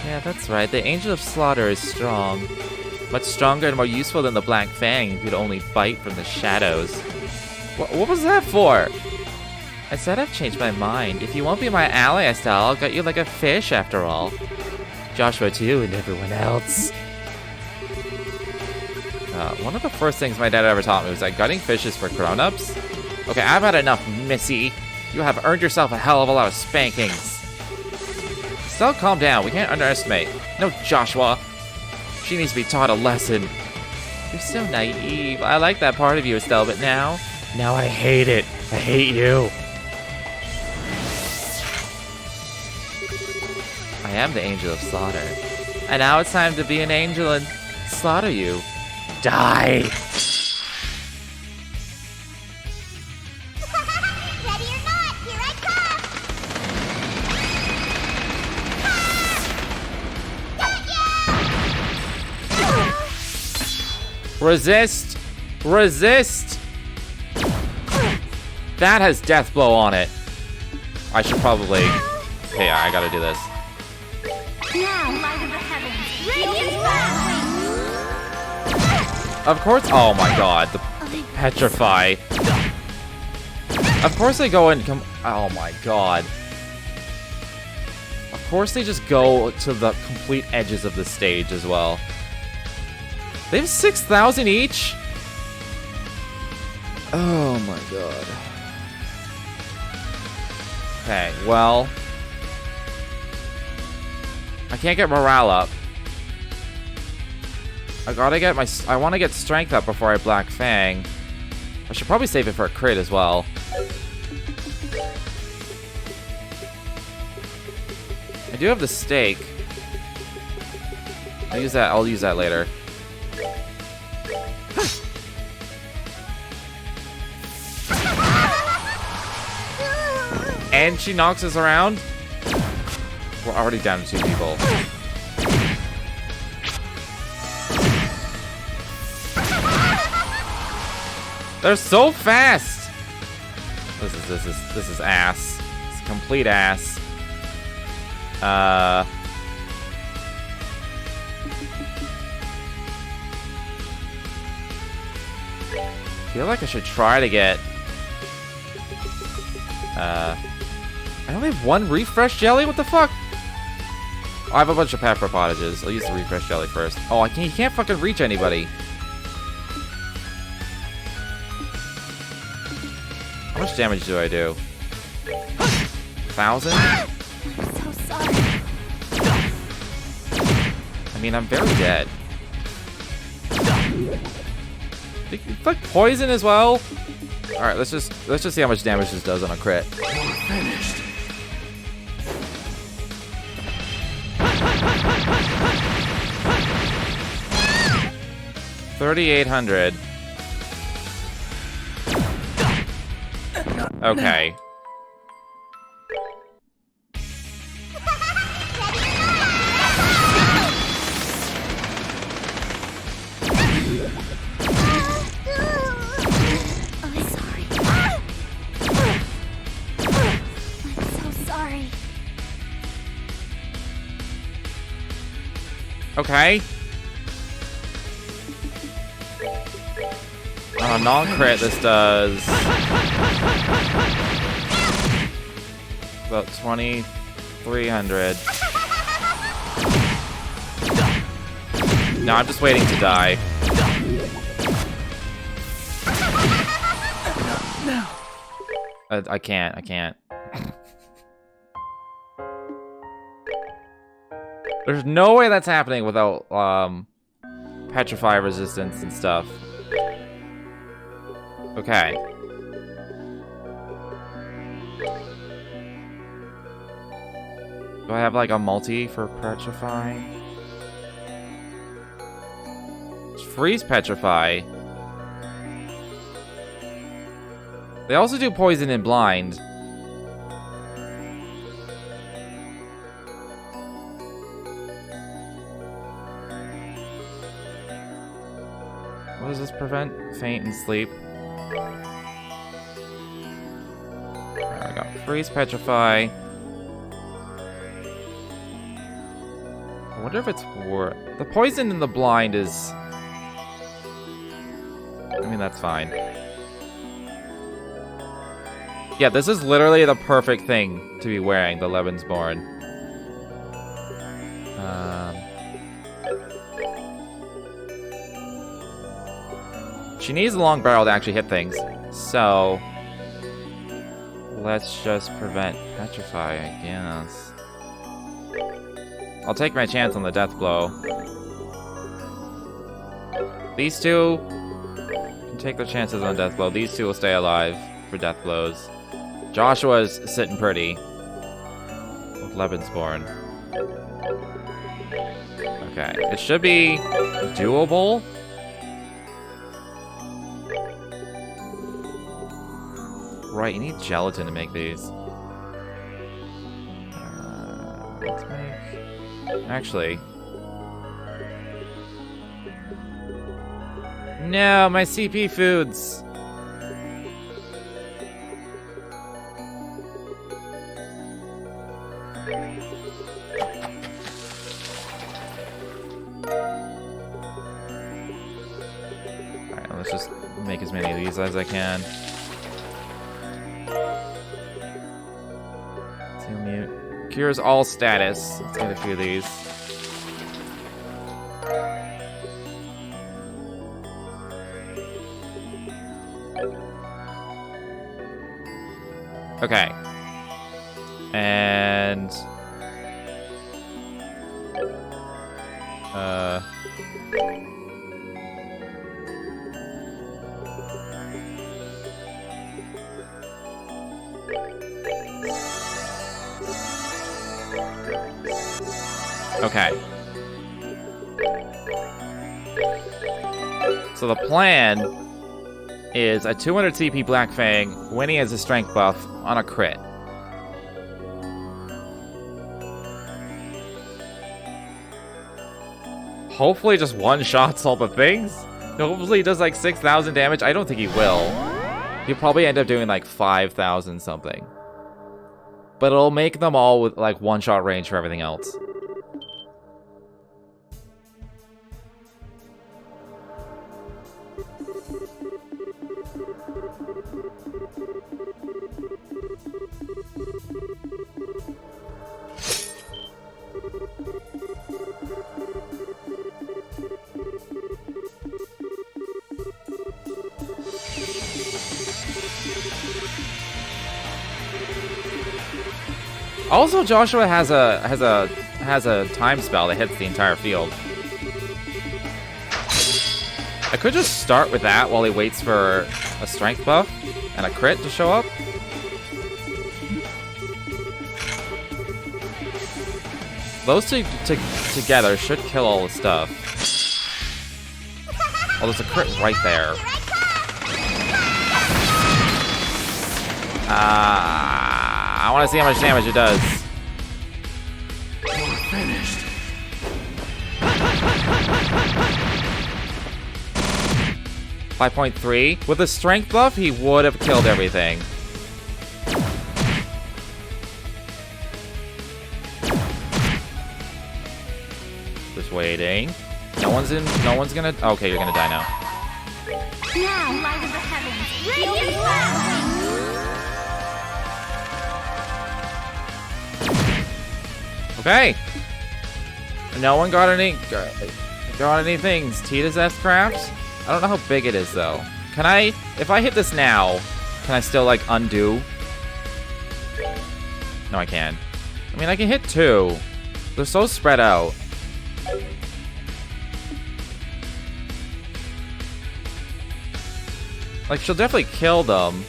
Yeah, that's right. The Angel of Slaughter is strong. Much stronger and more useful than the Black Fang who could only bite from the shadows. What was that for? I said I've changed my mind. If you won't be my ally, Estelle, I'll gut you like a fish after all. Joshua too, and everyone else. One of the first things my dad ever taught me was that gutting fish is for grown-ups. Okay, I've had enough, Missy. You have earned yourself a hell of a lot of spankings. Estelle, calm down. We can't underestimate. No, Joshua. She needs to be taught a lesson. You're so naive. I like that part of you, Estelle, but now I hate it. I hate you. I am the Angel of Slaughter. And now it's time to be an angel and slaughter you. Die! Ready or not, here I come! Got ya! Resist! Resist! That has death blow on it. I should probably... Hey, I gotta do this. Now, light of the heavens, radiant fire! Of course... Oh my god, the petrify. Of course I go and come... Oh my god. Of Of course they just go to the complete edges of the stage as well. They have 6,000 each? Oh my god. Okay, well... I can't get morale up. I gotta get my... I want to get strength up before I Black Fang. I should probably save it for a crit as well. I do have the steak. I'll use that later. And she knocks us around. We're already down to 2 people. They're so fast. This is ass. It's complete ass. I feel like I should try to get. I only have 1 refresh jelly. What the fuck? Oh, I have a bunch of pepper pottages. I'll use the refresh jelly first. Oh, you can't fucking reach anybody. How much damage do I do? 1,000? I'm so sorry. I mean, I'm very dead. It's like poison as well. All right, let's just see how much damage this does on a crit. Finished. 3,800. Okay. I'm sorry. I'm so sorry. Okay. On a non-crit, this does about 2,300. No, I'm just waiting to die. No. I can't. There's no way that's happening without petrify resistance and stuff. Okay. Do I have like a multi for petrifying? Freeze petrify. They also do poison and blind. What does this prevent? Faint and sleep. There we go. Freeze petrify. I wonder if it's worth. The poison and the blind is. I mean, that's fine. Yeah, this is literally the perfect thing to be wearing, the Lebensborn. She needs a long barrel to actually hit things, so let's just prevent petrify, I guess. I'll take my chance on the death blow. These two can take their chances on death blow. These two will stay alive for death blows. Joshua's sitting pretty with Lebensborn. Okay, it should be doable. Right, you need gelatin to make these. Let's make... Actually... No, my CP foods! Alright, let's just make as many of these as I can. Cures all status. Let's get a few of these. Okay. And... Okay. So the plan is a 200 CP Black Fang when he has a strength buff on a crit. Hopefully just one-shots all the things. Hopefully he does like 6,000 damage. I don't think he will. He'll probably end up doing like 5,000 something. But it'll make them all with like one-shot range for everything else. Also, Joshua has a time spell that hits the entire field. I could just start with that while he waits for a strength buff and a crit to show up. Those two together should kill all the stuff. Oh, there's a crit right there. I want to see how much damage it does. We're finished. 5.3. With a strength buff, he would have killed everything. Just waiting. No one's gonna. Okay, you're gonna die now. Now, light of the heavens, radiant blast! Okay. No one got any things. Tita's S-Crafts? I don't know how big it is though. Can I, if I hit this now, can I still like undo? No, I can. I mean, I can hit 2. They're so spread out. Like, she'll definitely kill them.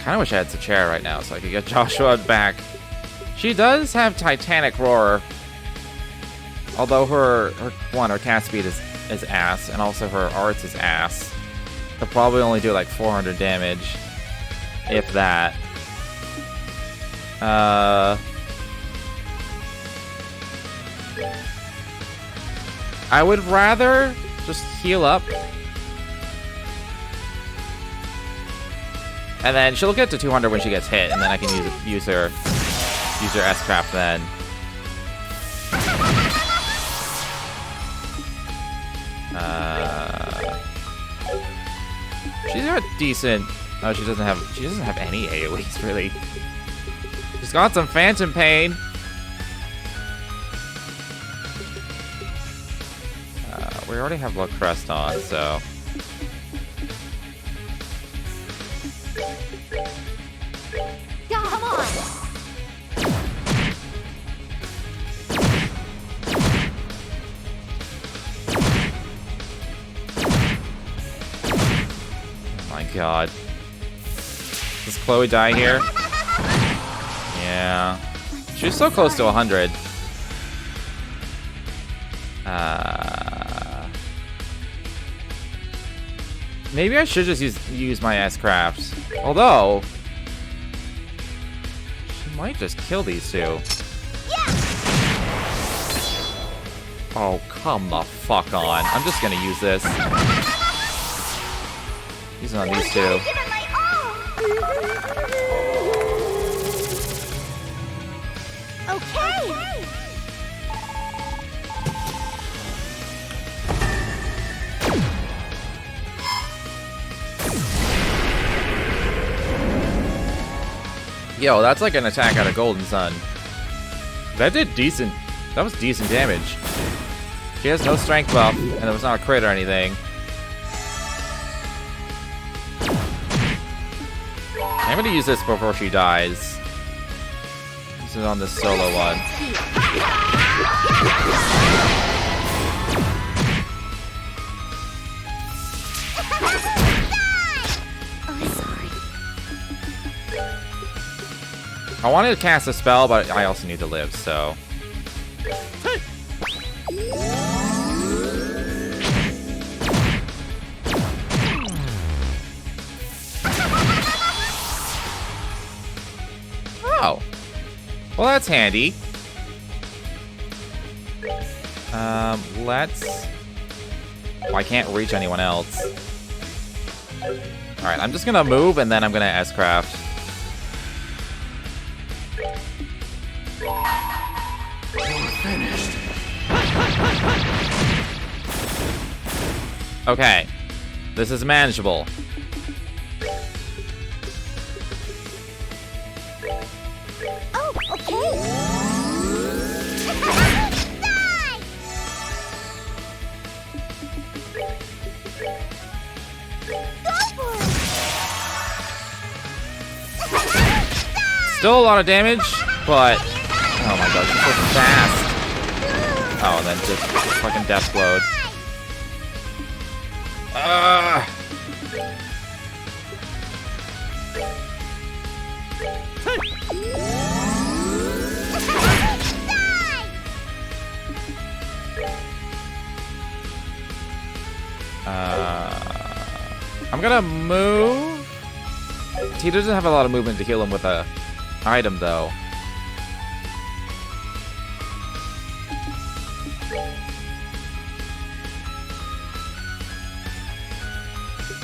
Kinda wish I had Sachera right now so I could get Joshua back. She does have Titanic Roar. Although her cat speed is ass, and also her arts is ass. They'll probably only do like 400 damage. If that. I would rather just heal up. And then she'll get to 200 when she gets hit, and then I can use her S-Craft then. She's got decent. Oh, she doesn't have any AoEs really. She's got some Phantom Pain. We already have Luck Crest on, so. Come on! Oh my god. Does Chloe die here? Yeah. She's so close to 100. Maybe I should just use my S-Crafts. Although, she might just kill these two. Yeah! Oh, come the fuck on. I'm just gonna use this. Use it on these two. Give it my all! Okay! Yo, that's like an attack out of Golden Sun. That did decent. That was decent damage. She has no strength buff, and it was not a crit or anything. I'm gonna use this before she dies. This is on the solo one. I wanted to cast a spell, but I also need to live, so... Oh. Well, that's handy. Let's... Oh, I can't reach anyone else. Alright, I'm just gonna move, and then I'm gonna S-craft. Finished. Okay. This is manageable. Oh, okay. Still a lot of damage, but... Oh my god, she's so fast. Oh, and then just fucking death blowed. I'm gonna move. He doesn't have a lot of movement to heal him with a item, though.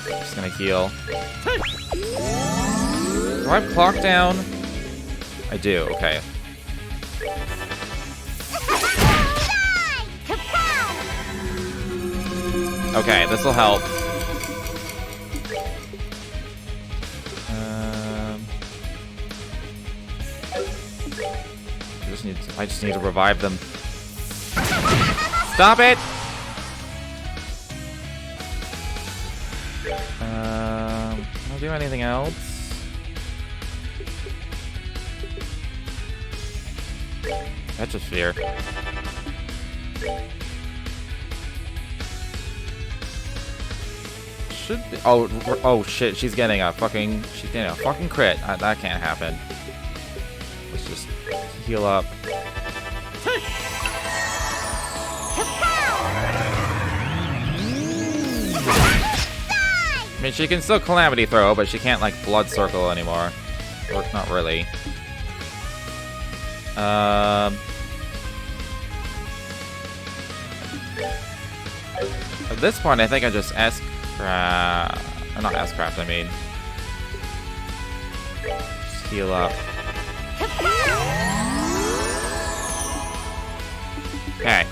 Just gonna heal. Do I have clock down? I do, okay. Okay, this will help. I just need to revive them. Stop it! Can I do anything else? Petrosphere. Should be. Oh shit! She's getting a fucking. She's getting a fucking crit. That can't happen. Let's just heal up. I mean, she can still Calamity Throw, but she can't, like, Blood Circle anymore. Or, not really. At this point, I think I just S-craft... not S-craft, I mean. Just heal up. Okay.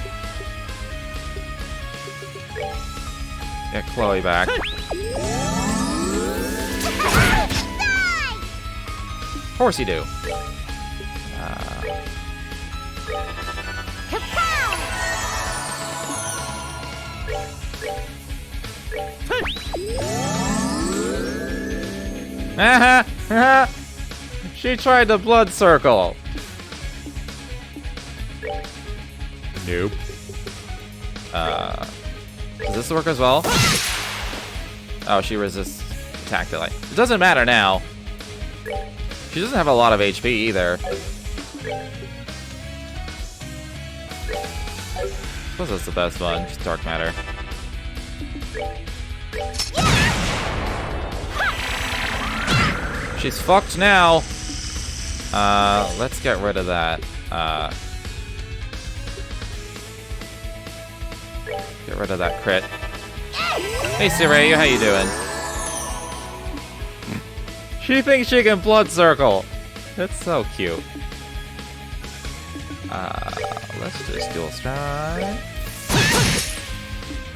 Get Chloe back. Of course you do. She tried the Blood Circle. Nope. Does this work as well? Oh, she resists attack delay. It doesn't matter now. She doesn't have a lot of HP either. I suppose that's the best one. Just Dark Matter. She's fucked now. Let's get rid of that. Get rid of that crit. Hey, Sirei, how you doing? She thinks she can Blood Circle. That's so cute. Let's just dual strike.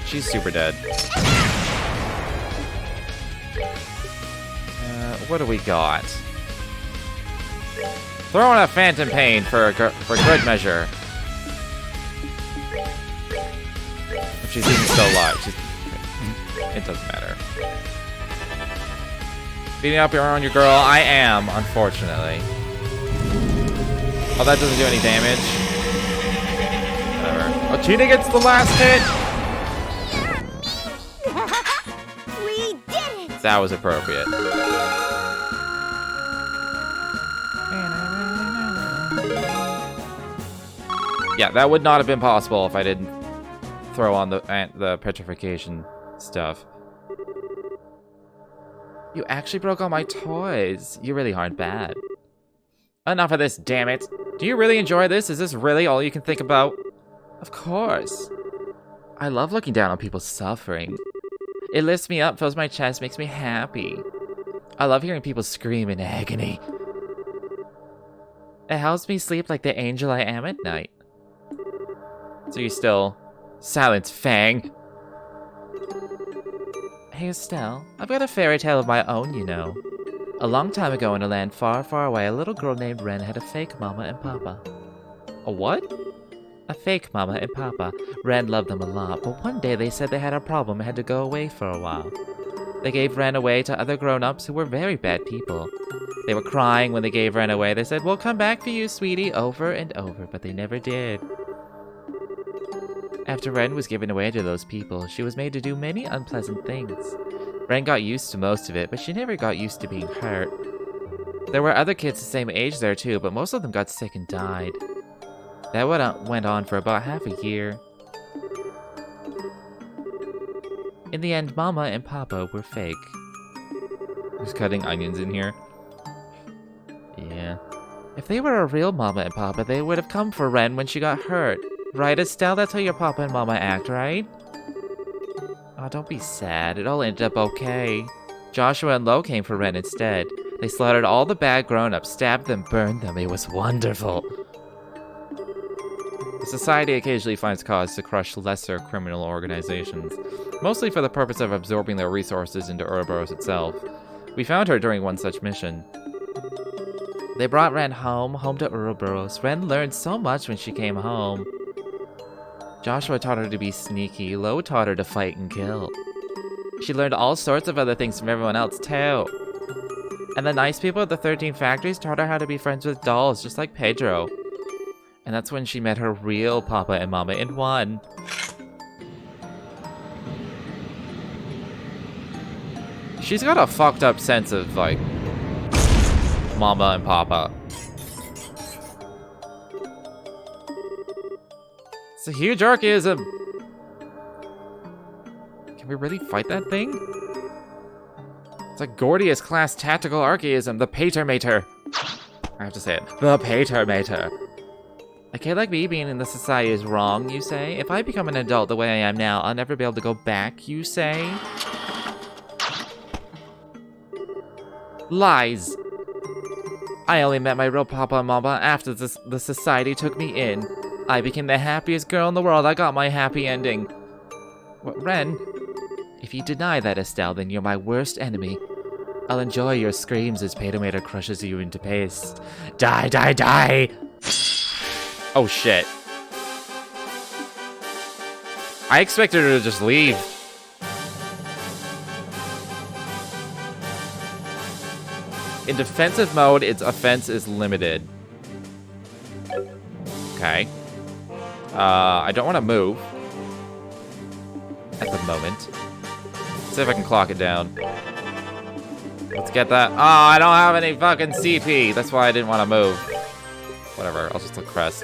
She's super dead. What do we got? Throw in a Phantom Pain for good measure. If she's even still alive, it doesn't matter. Beating up on your girl, I am, unfortunately. Oh, that doesn't do any damage. Whatever. Oh, Cheetah gets the last hit! We did it! That was appropriate. Yeah, that would not have been possible if I didn't throw on the petrification stuff. You actually broke all my toys. You really aren't bad. Enough of this, damn it. Do you really enjoy this? Is this really all you can think about? Of course. I love looking down on people suffering. It lifts me up, fills my chest, makes me happy. I love hearing people scream in agony. It helps me sleep like the angel I am at night. So you still... Silence, Fang! Hey Estelle, I've got a fairy tale of my own, you know. A long time ago in a land far, far away, a little girl named Ren had a fake mama and papa. A what? A fake mama and papa. Ren loved them a lot, but one day they said they had a problem and had to go away for a while. They gave Ren away to other grown-ups who were very bad people. They were crying when they gave Ren away. They said, "We'll come back for you, sweetie," over and over, but they never did. After Ren was given away to those people, she was made to do many unpleasant things. Ren got used to most of it, but she never got used to being hurt. There were other kids the same age there too, but most of them got sick and died. That went on for about half a year. In the end, Mama and Papa were fake. Who's cutting onions in here? Yeah. If they were a real Mama and Papa, they would have come for Ren when she got hurt. Right, Estelle? That's how your Papa and Mama act, right? Oh, don't be sad. It all ended up okay. Joshua and Lo came for Ren instead. They slaughtered all the bad grown-ups, stabbed them, burned them. It was wonderful. The society occasionally finds cause to crush lesser criminal organizations, mostly for the purpose of absorbing their resources into Ouroboros itself. We found her during one such mission. They brought Ren home to Ouroboros. Ren learned so much when she came home. Joshua taught her to be sneaky. Lo taught her to fight and kill. She learned all sorts of other things from everyone else, too. And the nice people at the 13 factories taught her how to be friends with dolls, just like Pedro. And that's when she met her real Papa and Mama in one. She's got a fucked up sense of, like, Mama and Papa. It's a huge archaism. Can we really fight that thing? It's a Gordius class tactical archaism, the Patermater. I have to say it. The Patermater. A kid like me being in the society is wrong, you say? If I become an adult the way I am now, I'll never be able to go back, you say? Lies. I only met my real Papa and Mama after the society took me in. I became the happiest girl in the world. I got my happy ending. What, Ren? If you deny that, Estelle, then you're my worst enemy. I'll enjoy your screams as Patermater crushes you into paste. Die, die, die! Oh shit. I expected her to just leave. In defensive mode, its offense is limited. Okay. I don't want to move. At the moment. Let's see if I can clock it down. Let's get that. Oh, I don't have any fucking CP. That's why I didn't want to move. Whatever, I'll just look crest.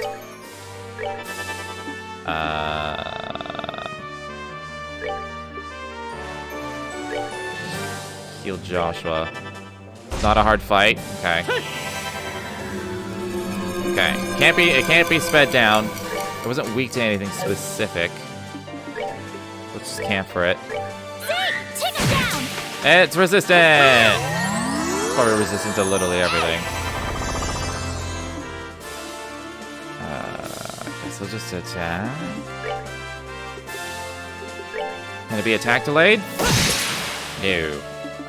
Heal Joshua. Not a hard fight. Okay. Okay. It can't be sped down. It wasn't weak to anything specific. Let's just camp for it. Take it down! It's resistant! Probably resistant to literally everything. I guess I'll just attack. Can it be attack delayed? No.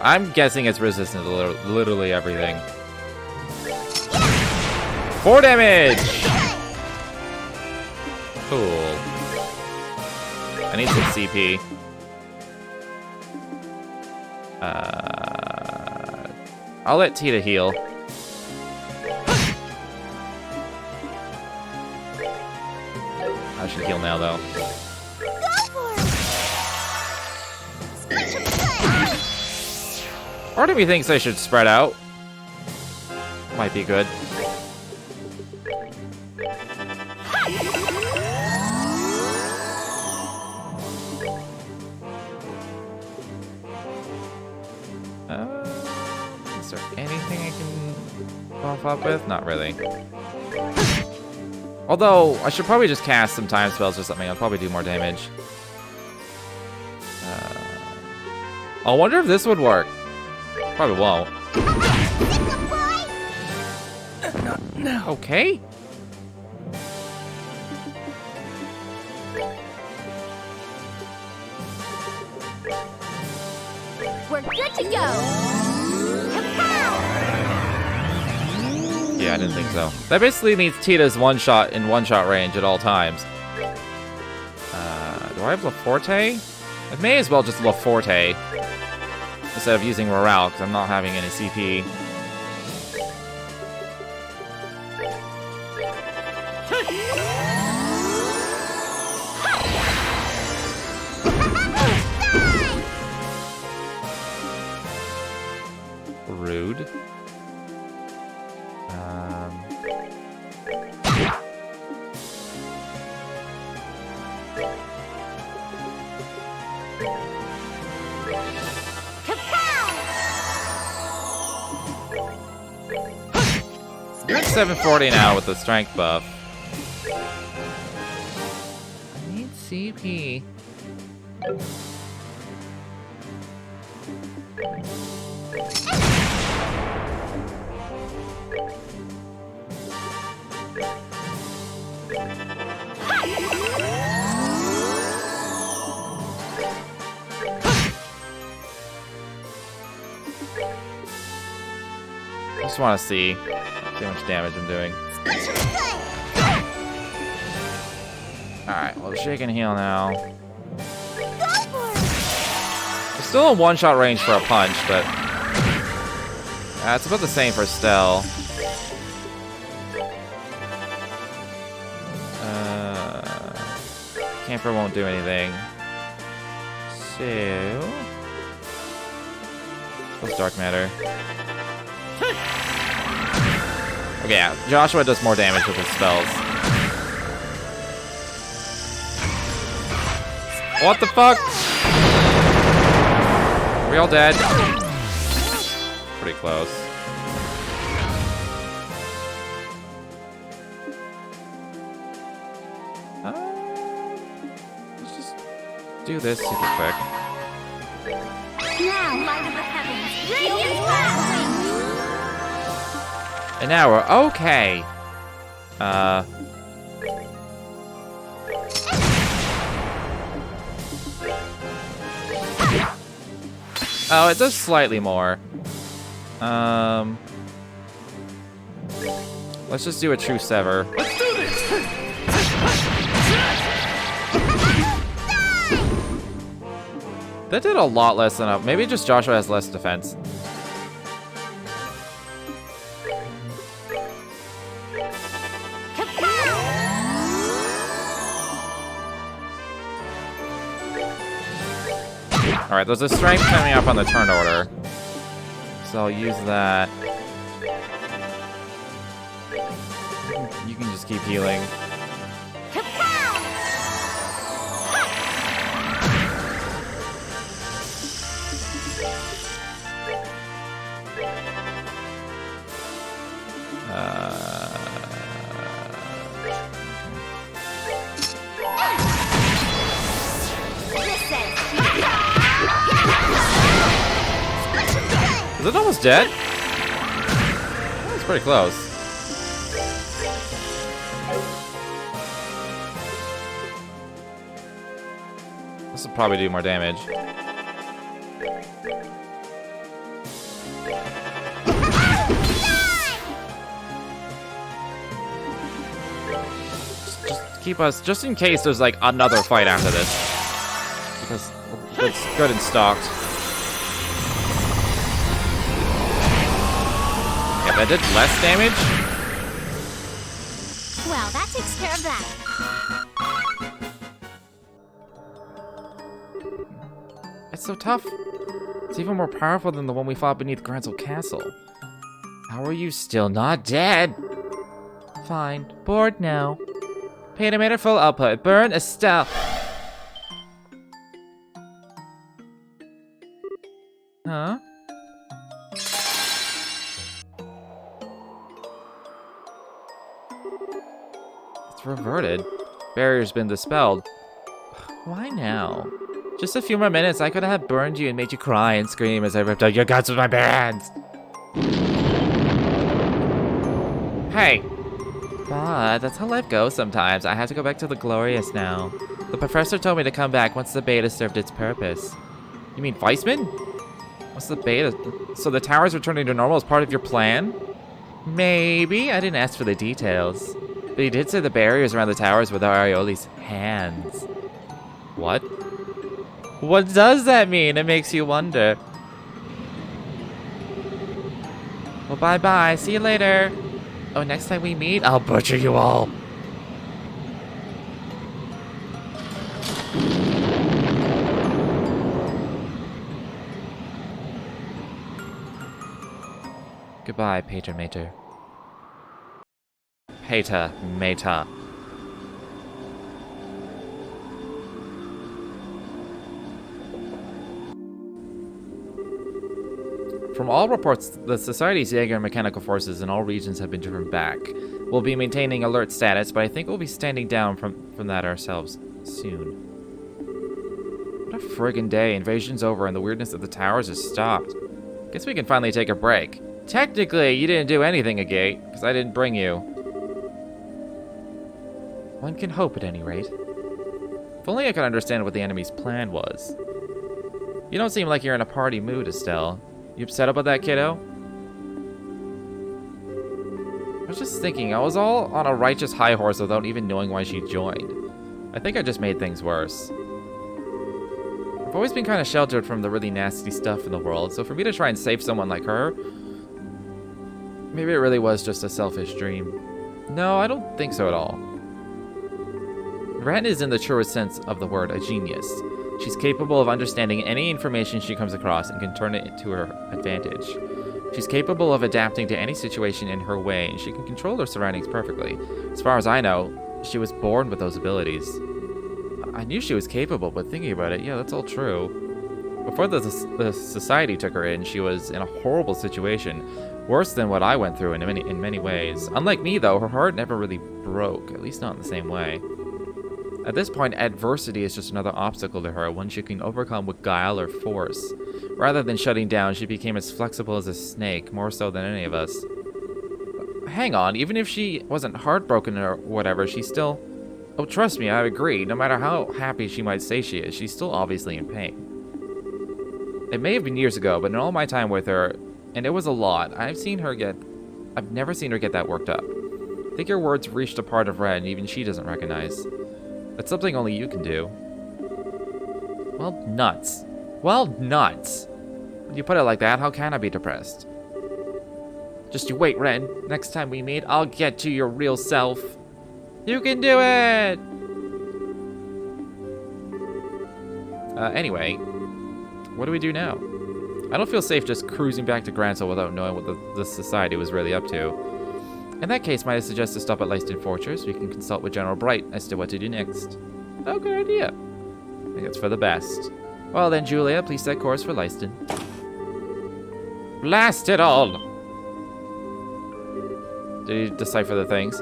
I'm guessing it's resistant to literally everything. 4 damage! Cool. I need some CP. I'll let Tita heal. I should heal now, though. Part of me thinks I should spread out. Might be good. Is there anything I can buff up with? Not really. Although, I should probably just cast some time spells or something. I'll probably do more damage. I wonder if this would work. Probably won't. No. Okay. We're good to go. Yeah, I didn't think so. That basically means Tita's one-shot in one-shot range at all times. Do I have La Forte? I may as well just La Forte instead of using Morale, because I'm not having any CP. Rude. You're at 740 now with the strength buff. I need CP. I just want to see how much damage I'm doing. Alright, well, shake and heal now. It's still in one-shot range for a punch, but it's about the same for Stell. Camper won't do anything. So... what's Dark Matter? Okay, yeah, Joshua does more damage with his spells. What the fuck? Are we all dead? Pretty close. Let's just do this super quick. Now, light of the heavens, radiant blast! And now we're okay. Oh, it does slightly more. Let's just do a true sever. Let's do this. That did a lot less than a... maybe just Joshua has less defense. Alright, there's a strength coming up on the turn order. So I'll use that. You can just keep healing. Is it almost dead? Oh, it's pretty close. This will probably do more damage. keep us, just in case there's like another fight after this. Because it's good and stocked. Yeah, that did less damage. Well, that takes care of that. It's so tough. It's even more powerful than the one we fought beneath Gransel Castle. How are you still not dead? Fine. Bored now. Painter made full output. Burn Estelle. Huh? It's reverted. Barrier's been dispelled. Why now? Just a few more minutes, I could have burned you and made you cry and scream as I ripped out your guts with my bare hands. Hey! But that's how life goes sometimes. I have to go back to the Glorious now. The professor told me to come back once the beta served its purpose. You mean Weissman? What's the beta? So the tower's returning to normal as part of your plan? Maybe. I didn't ask for the details. But he did say the barriers around the towers were the Arioli's hands. What? What does that mean? It makes you wonder. Well, bye-bye. See you later. Oh, next time we meet, I'll butcher you all. Goodbye, Pater Mater. Pater Mater. From all reports, the Society's Jaeger and mechanical forces in all regions have been driven back. We'll be maintaining alert status, but I think we'll be standing down from that ourselves soon. What a friggin' day. Invasion's over and the weirdness of the towers has stopped. Guess we can finally take a break. Technically, you didn't do anything, Agate, because I didn't bring you. One can hope at any rate. If only I could understand what the enemy's plan was. You don't seem like you're in a party mood, Estelle. You upset about that, kiddo? I was just thinking, I was all on a righteous high horse without even knowing why she joined. I think I just made things worse. I've always been kind of sheltered from the really nasty stuff in the world, so for me to try and save someone like her, maybe it really was just a selfish dream. No, I don't think so at all. Ren is in the truest sense of the word a genius. She's capable of understanding any information she comes across and can turn it to her advantage. She's capable of adapting to any situation in her way, and she can control her surroundings perfectly. As far as I know, she was born with those abilities. I knew she was capable, but thinking about it, yeah, that's all true. Before the society took her in, she was in a horrible situation, worse than what I went through in many ways. Unlike me, though, her heart never really broke, at least not in the same way. At this point, adversity is just another obstacle to her, one she can overcome with guile or force. Rather than shutting down, she became as flexible as a snake, more so than any of us. Hang on, even if she wasn't heartbroken or whatever, she still... Oh, trust me, I agree. No matter how happy she might say she is, she's still obviously in pain. It may have been years ago, but in all my time with her, and it was a lot, I've never seen her get that worked up. I think her words reached a part of Ren even she doesn't recognize. That's something only you can do. Well, nuts. Well, nuts. When you put it like that, how can I be depressed? Just you wait, Ren. Next time we meet, I'll get to your real self. You can do it! Anyway, what do we do now? I don't feel safe just cruising back to Gransel without knowing what the Society was really up to. In that case, might I suggest to stop at Leiston Fortress? We can consult with General Bright as to what to do next. Oh, good idea. I think it's for the best. Well then, Julia, please set course for Leiston. Blast it all! Did you decipher the things?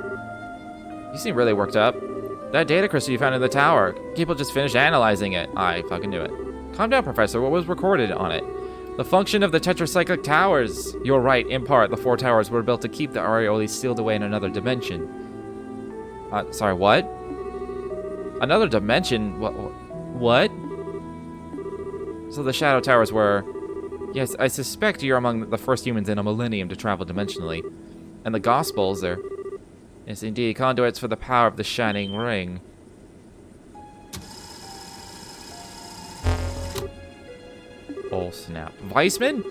You seem really worked up. That data crystal you found in the tower. People just finished analyzing it. I fucking knew it. Calm down, Professor. What was recorded on it? The function of the tetracyclic towers. You're right. In part, the 4 towers were built to keep the Arioli sealed away in another dimension. Sorry, what? Another dimension? What? So the Shadow Towers were... Yes, I suspect you're among the first humans in a millennium to travel dimensionally. And the Gospels are... Yes, indeed. Conduits for the power of the Shining Ring. Oh, snap. Weissman?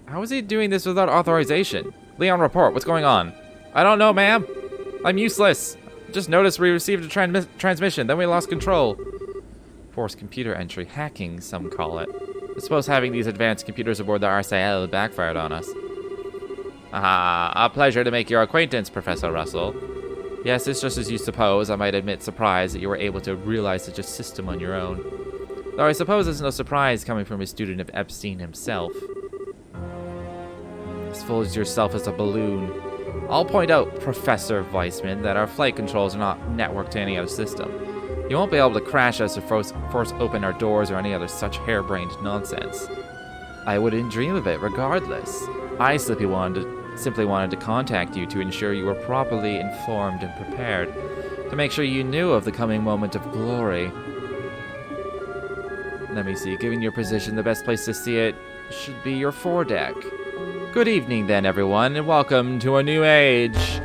How is he doing this without authorization? Leon, report. What's going on? I don't know, ma'am. I'm useless. Just noticed we received a transmission, then we lost control. Forced computer entry. Hacking, some call it. I suppose having these advanced computers aboard the RCL backfired on us. Ah, a pleasure to make your acquaintance, Professor Russell. Yes, it's just as you suppose. I might admit surprise that you were able to realize such a system on your own. Though I suppose it's no surprise coming from a student of Epstein himself. As full as yourself as a balloon. I'll point out, Professor Weissman, that our flight controls are not networked to any other system. You won't be able to crash us or force open our doors or any other such harebrained nonsense. I wouldn't dream of it, regardless. I simply wanted to contact you to ensure you were properly informed and prepared, to make sure you knew of the coming moment of glory. Let me see, given your position, the best place to see it should be your foredeck. Good evening then, everyone, and welcome to a new age.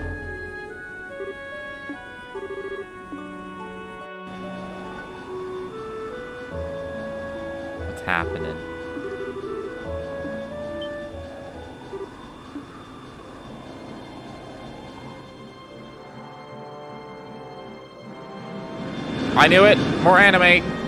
What's happening? I knew it! More anime!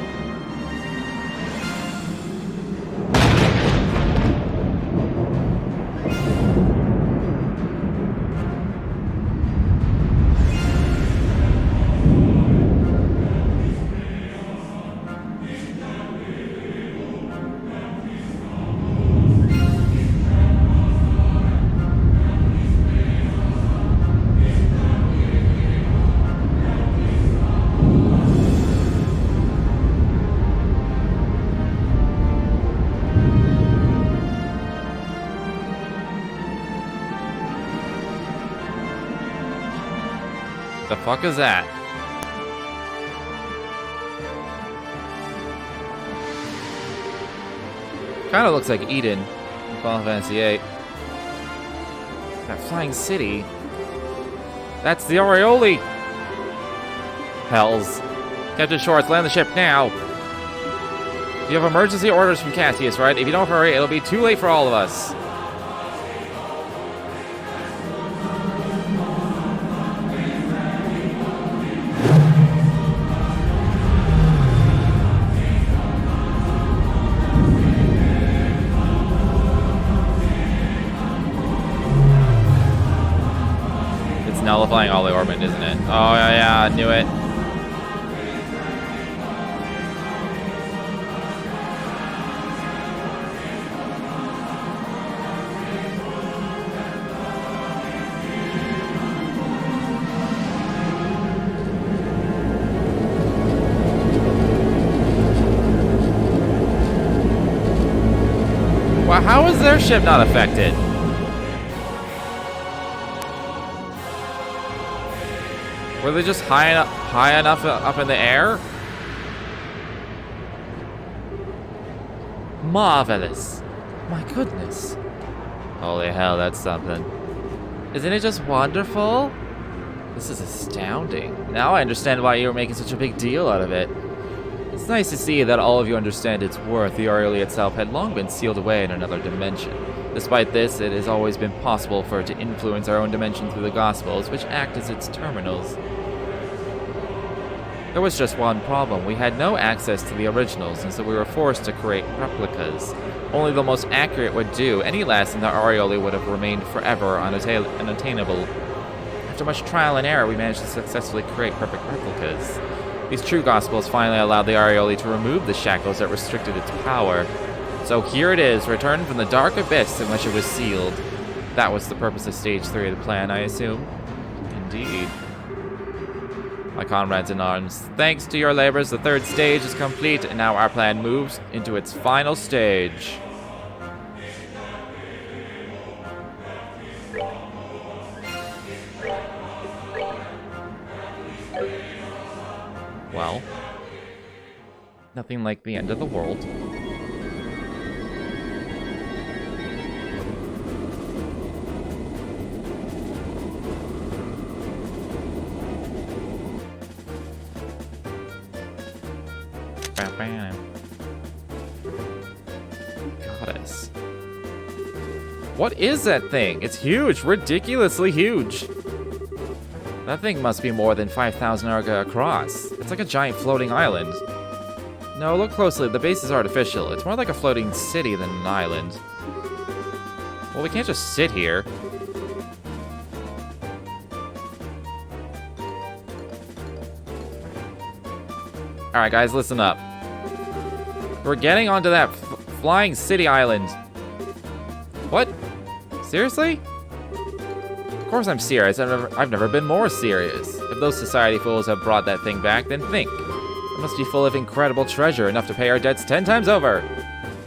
The fuck is that? Kinda looks like Eden in Final Fantasy VIII. That flying city. That's the Aureole! Hells. Captain Schwartz, land the ship now! You have emergency orders from Cassius, right? If you don't hurry, it'll be too late for all of us. Nullifying all the orbit, isn't it? Oh, yeah, I knew it. Well, how is their ship not affected? Were they just high enough up in the air? Marvelous. My goodness. Holy hell, that's something. Isn't it just wonderful? This is astounding. Now I understand why you were making such a big deal out of it. It's nice to see that all of you understand its worth. The Aureole itself had long been sealed away in another dimension. Despite this, it has always been possible for it to influence our own dimension through the Gospels, which act as its terminals. There was just one problem. We had no access to the originals, and so we were forced to create replicas. Only the most accurate would do. Any less than the Aureole would have remained forever unattainable. After much trial and error, we managed to successfully create perfect replicas. These true Gospels finally allowed the Aureole to remove the shackles that restricted its power. So here it is, returned from the dark abyss in which it was sealed. That was the purpose of Stage 3 of the plan, I assume. Indeed. My comrades in arms, thanks to your labors, the third stage is complete, and now our plan moves into its final stage. Well, nothing like the end of the world. goddess. What is that thing? It's huge, ridiculously huge. That thing must be more than 5,000 arga across. It's like a giant floating island. No, look closely. The base is artificial. It's more like a floating city than an island. Well, we can't just sit here. Alright, guys, listen up. We're getting onto that flying city island. What? Seriously? Of course I'm serious. I've never been more serious. If those society fools have brought that thing back, then think. It must be full of incredible treasure, enough to pay our debts 10 times over.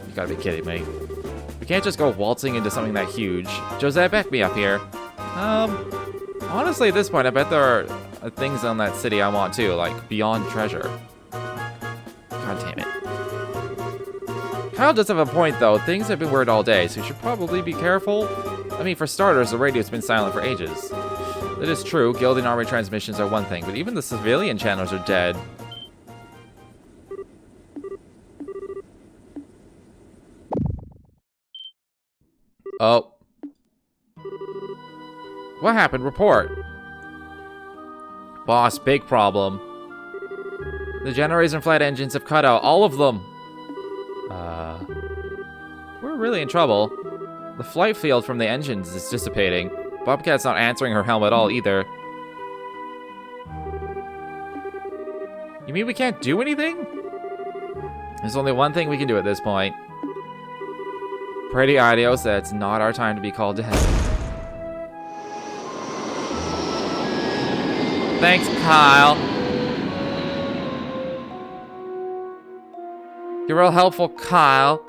You gotta be kidding me. We can't just go waltzing into something that huge. Josette, back me up here. Honestly, at this point, I bet there are things on that city I want too, like beyond treasure. God damn it. Kyle does have a point, though. Things have been weird all day, so you should probably be careful. I mean, for starters, the radio's been silent for ages. That is true. Guild and army transmissions are one thing, but even the civilian channels are dead. Oh. What happened? Report. Boss, big problem. The generators and flight engines have cut out. All of them. We're really in trouble. The flight field from the engines is dissipating. Bobcat's not answering her helm at all either. You mean we can't do anything? There's only one thing we can do at this point. Pray to Idios that it's not our time to be called to heaven. Thanks, Kyle. You're real helpful, Kyle.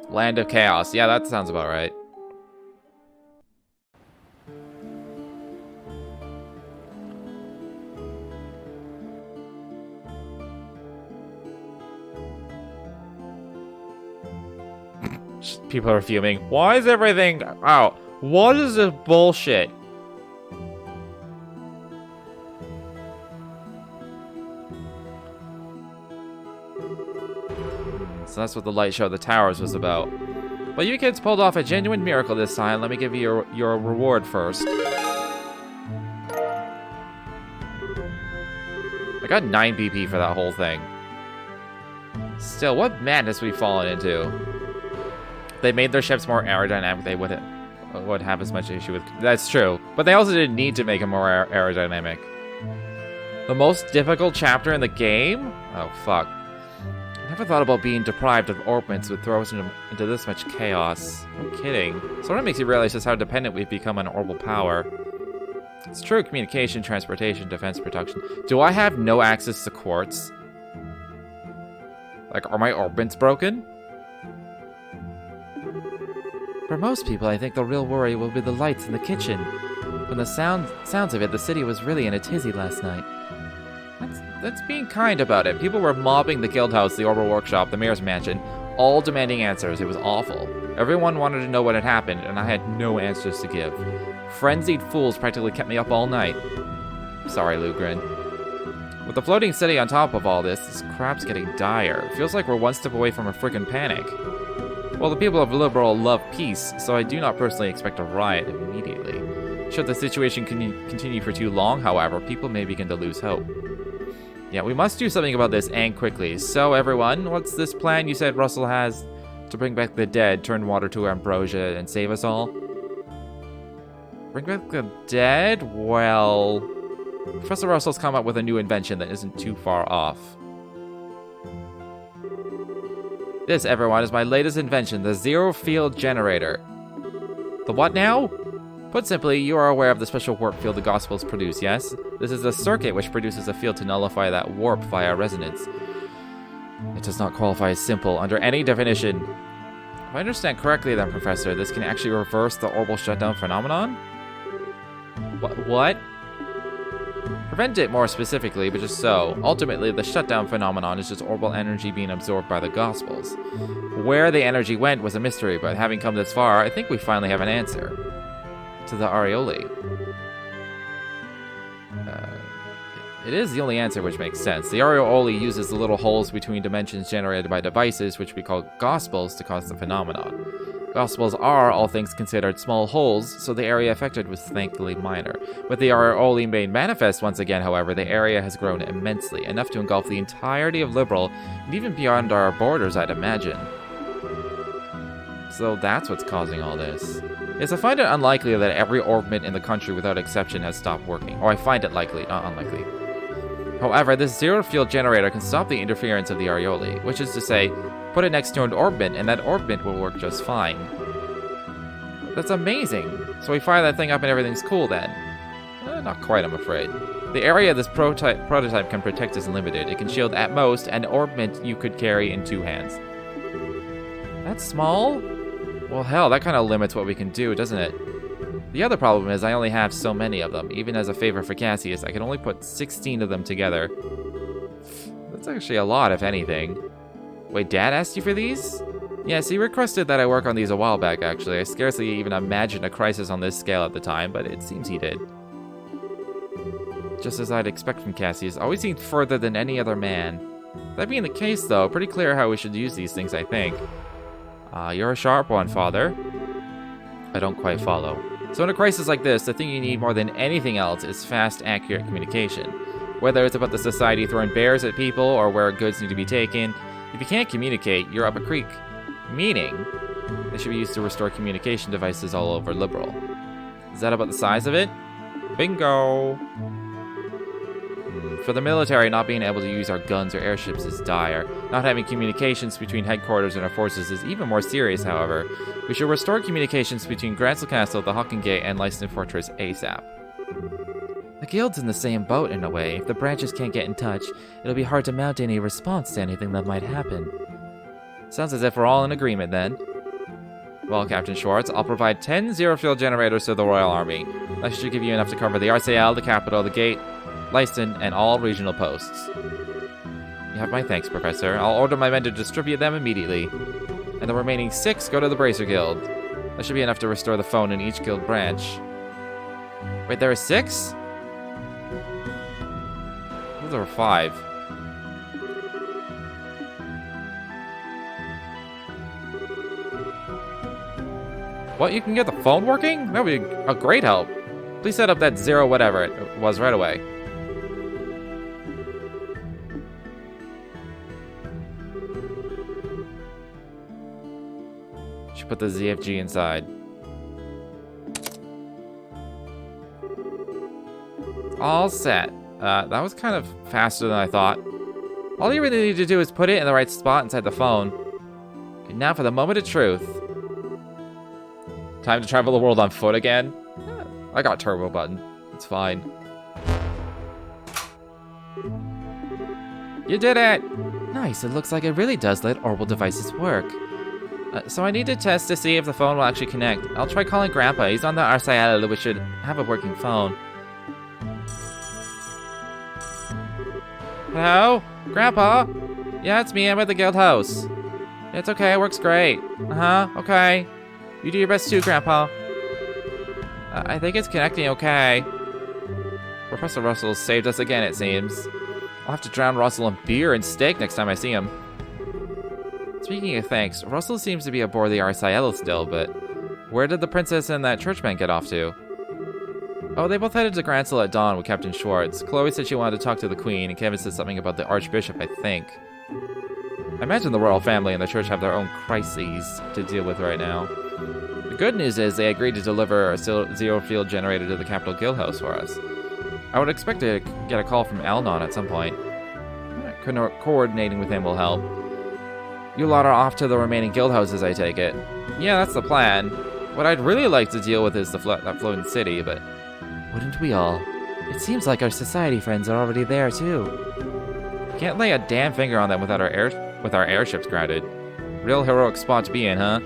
Land of Chaos. Yeah, that sounds about right. People are fuming. Why is everything out? What is this bullshit? So that's what the light show of the towers was about. But you kids pulled off a genuine miracle this time. Let me give you your reward first. I got 9 BP for that whole thing. Still, what madness we've fallen into. If they made their ships more aerodynamic, they wouldn't have as much issue with... That's true. But they also didn't need to make them more aerodynamic. The most difficult chapter in the game? Oh, fuck. I never thought about being deprived of orbits would throw us into this much chaos. No kidding. So it makes you realize just how dependent we've become on orbital power. It's true, communication, transportation, defense, protection. Do I have no access to quartz? Like, are my orbits broken? For most people, I think the real worry will be the lights in the kitchen. From the sounds of it, the city was really in a tizzy last night. That's being kind about it. People were mobbing the guild house, the orbital workshop, the mayor's mansion, all demanding answers. It was awful. Everyone wanted to know what had happened, and I had no answers to give. Frenzied fools practically kept me up all night. Sorry, Lugrin. With the floating city on top of all this crap's getting dire. It feels like we're one step away from a friggin' panic. Well, the people of Liberal love peace, so I do not personally expect a riot immediately. Should the situation continue for too long, however, people may begin to lose hope. Yeah, we must do something about this, and quickly. So, everyone, what's this plan you said Russell has to bring back the dead, turn water to ambrosia, and save us all? Bring back the dead? Well, Professor Russell's come up with a new invention that isn't too far off. This, everyone, is my latest invention, the Zero Field Generator. The what now? Put simply, you are aware of the special warp field the Gospels produce, yes? This is a circuit which produces a field to nullify that warp via resonance. It does not qualify as simple under any definition. If I understand correctly then, Professor, this can actually reverse the orbital shutdown phenomenon? What? Prevent it more specifically, but just so. Ultimately, the shutdown phenomenon is just orbital energy being absorbed by the Gospels. Where the energy went was a mystery, but having come this far, I think we finally have an answer. To the Arioli. It is the only answer which makes sense. The Aureole uses the little holes between dimensions generated by devices, which we call gospels, to cause the phenomenon. Gospels are, all things considered, small holes, so the area affected was thankfully minor. With the Aureole made manifest once again, however, the area has grown immensely, enough to engulf the entirety of Liberal, and even beyond our borders, I'd imagine. So that's what's causing all this. Yes, I find it unlikely that every orbment in the country without exception has stopped working. Or I find it likely, not unlikely. However, this zero-field generator can stop the interference of the Aureole, which is to say, put it next to an orbment, and that orbment will work just fine. That's amazing! So we fire that thing up and everything's cool then. Not quite, I'm afraid. The area this prototype can protect is limited. It can shield at most an orbment you could carry in 2 hands. That's small? Well, hell, that kind of limits what we can do, doesn't it? The other problem is I only have so many of them. Even as a favor for Cassius, I can only put 16 of them together. That's actually a lot, if anything. Wait, Dad asked you for these? Yes, he requested that I work on these a while back, actually. I scarcely even imagined a crisis on this scale at the time, but it seems he did. Just as I'd expect from Cassius, always seemed further than any other man. That being the case, though, pretty clear how we should use these things, I think. You're a sharp one, Father. I don't quite follow. So in a crisis like this, the thing you need more than anything else is fast, accurate communication. Whether it's about the society throwing bears at people or where goods need to be taken, if you can't communicate, you're up a creek. Meaning, they should be used to restore communication devices all over Liberal. Is that about the size of it? Bingo! For the military, not being able to use our guns or airships is dire. Not having communications between headquarters and our forces is even more serious, however. We should restore communications between Gransel Castle, the Hawking Gate, and Leiston Fortress ASAP. The guild's in the same boat in a way. If the branches can't get in touch, it'll be hard to mount any response to anything that might happen. Sounds as if we're all in agreement then. Well, Captain Schwartz, I'll provide 10 zero-field generators to the Royal Army. That should give you enough to cover the RCL, the capital, the gate, Leiston, and all regional posts. You have my thanks, Professor. I'll order my men to distribute them immediately. And the remaining 6 go to the Bracer Guild. That should be enough to restore the phone in each guild branch. Wait, there are 6? There were 5. What, you can get the phone working? That would be a great help. Please set up that 0 whatever it was right away. Should put the ZFG inside. All set. That was kind of faster than I thought. All you really need to do is put it in the right spot inside the phone. Okay, now for the moment of truth. Time to travel the world on foot again? I got turbo button. It's fine. You did it! Nice, it looks like it really does let orbital devices work. So I need to test to see if the phone will actually connect. I'll try calling Grandpa. He's on the RCL, which should have a working phone. Hello? Grandpa? Yeah, it's me. I'm at the guild house. It's okay. It works great. Okay. You do your best too, Grandpa. I think it's connecting okay. Professor Russell saved us again, it seems. I'll have to drown Russell in beer and steak next time I see him. Speaking of thanks, Russell seems to be aboard the RCL still, but where did the princess and that churchman get off to? Oh, they both headed to Gransel at dawn with Captain Schwartz. Chloe said she wanted to talk to the Queen, and Kevin said something about the Archbishop, I think. I imagine the royal family and the church have their own crises to deal with right now. The good news is they agreed to deliver a zero-field generator to the Capital Guild House for us. I would expect to get a call from Alnon at some point. Coordinating with him will help. You lot are off to the remaining guild houses, I take it. Yeah, that's the plan. What I'd really like to deal with is that floating city, but wouldn't we all? It seems like our society friends are already there, too. Can't lay a damn finger on them without our airships grounded. Real heroic spot to be in, huh?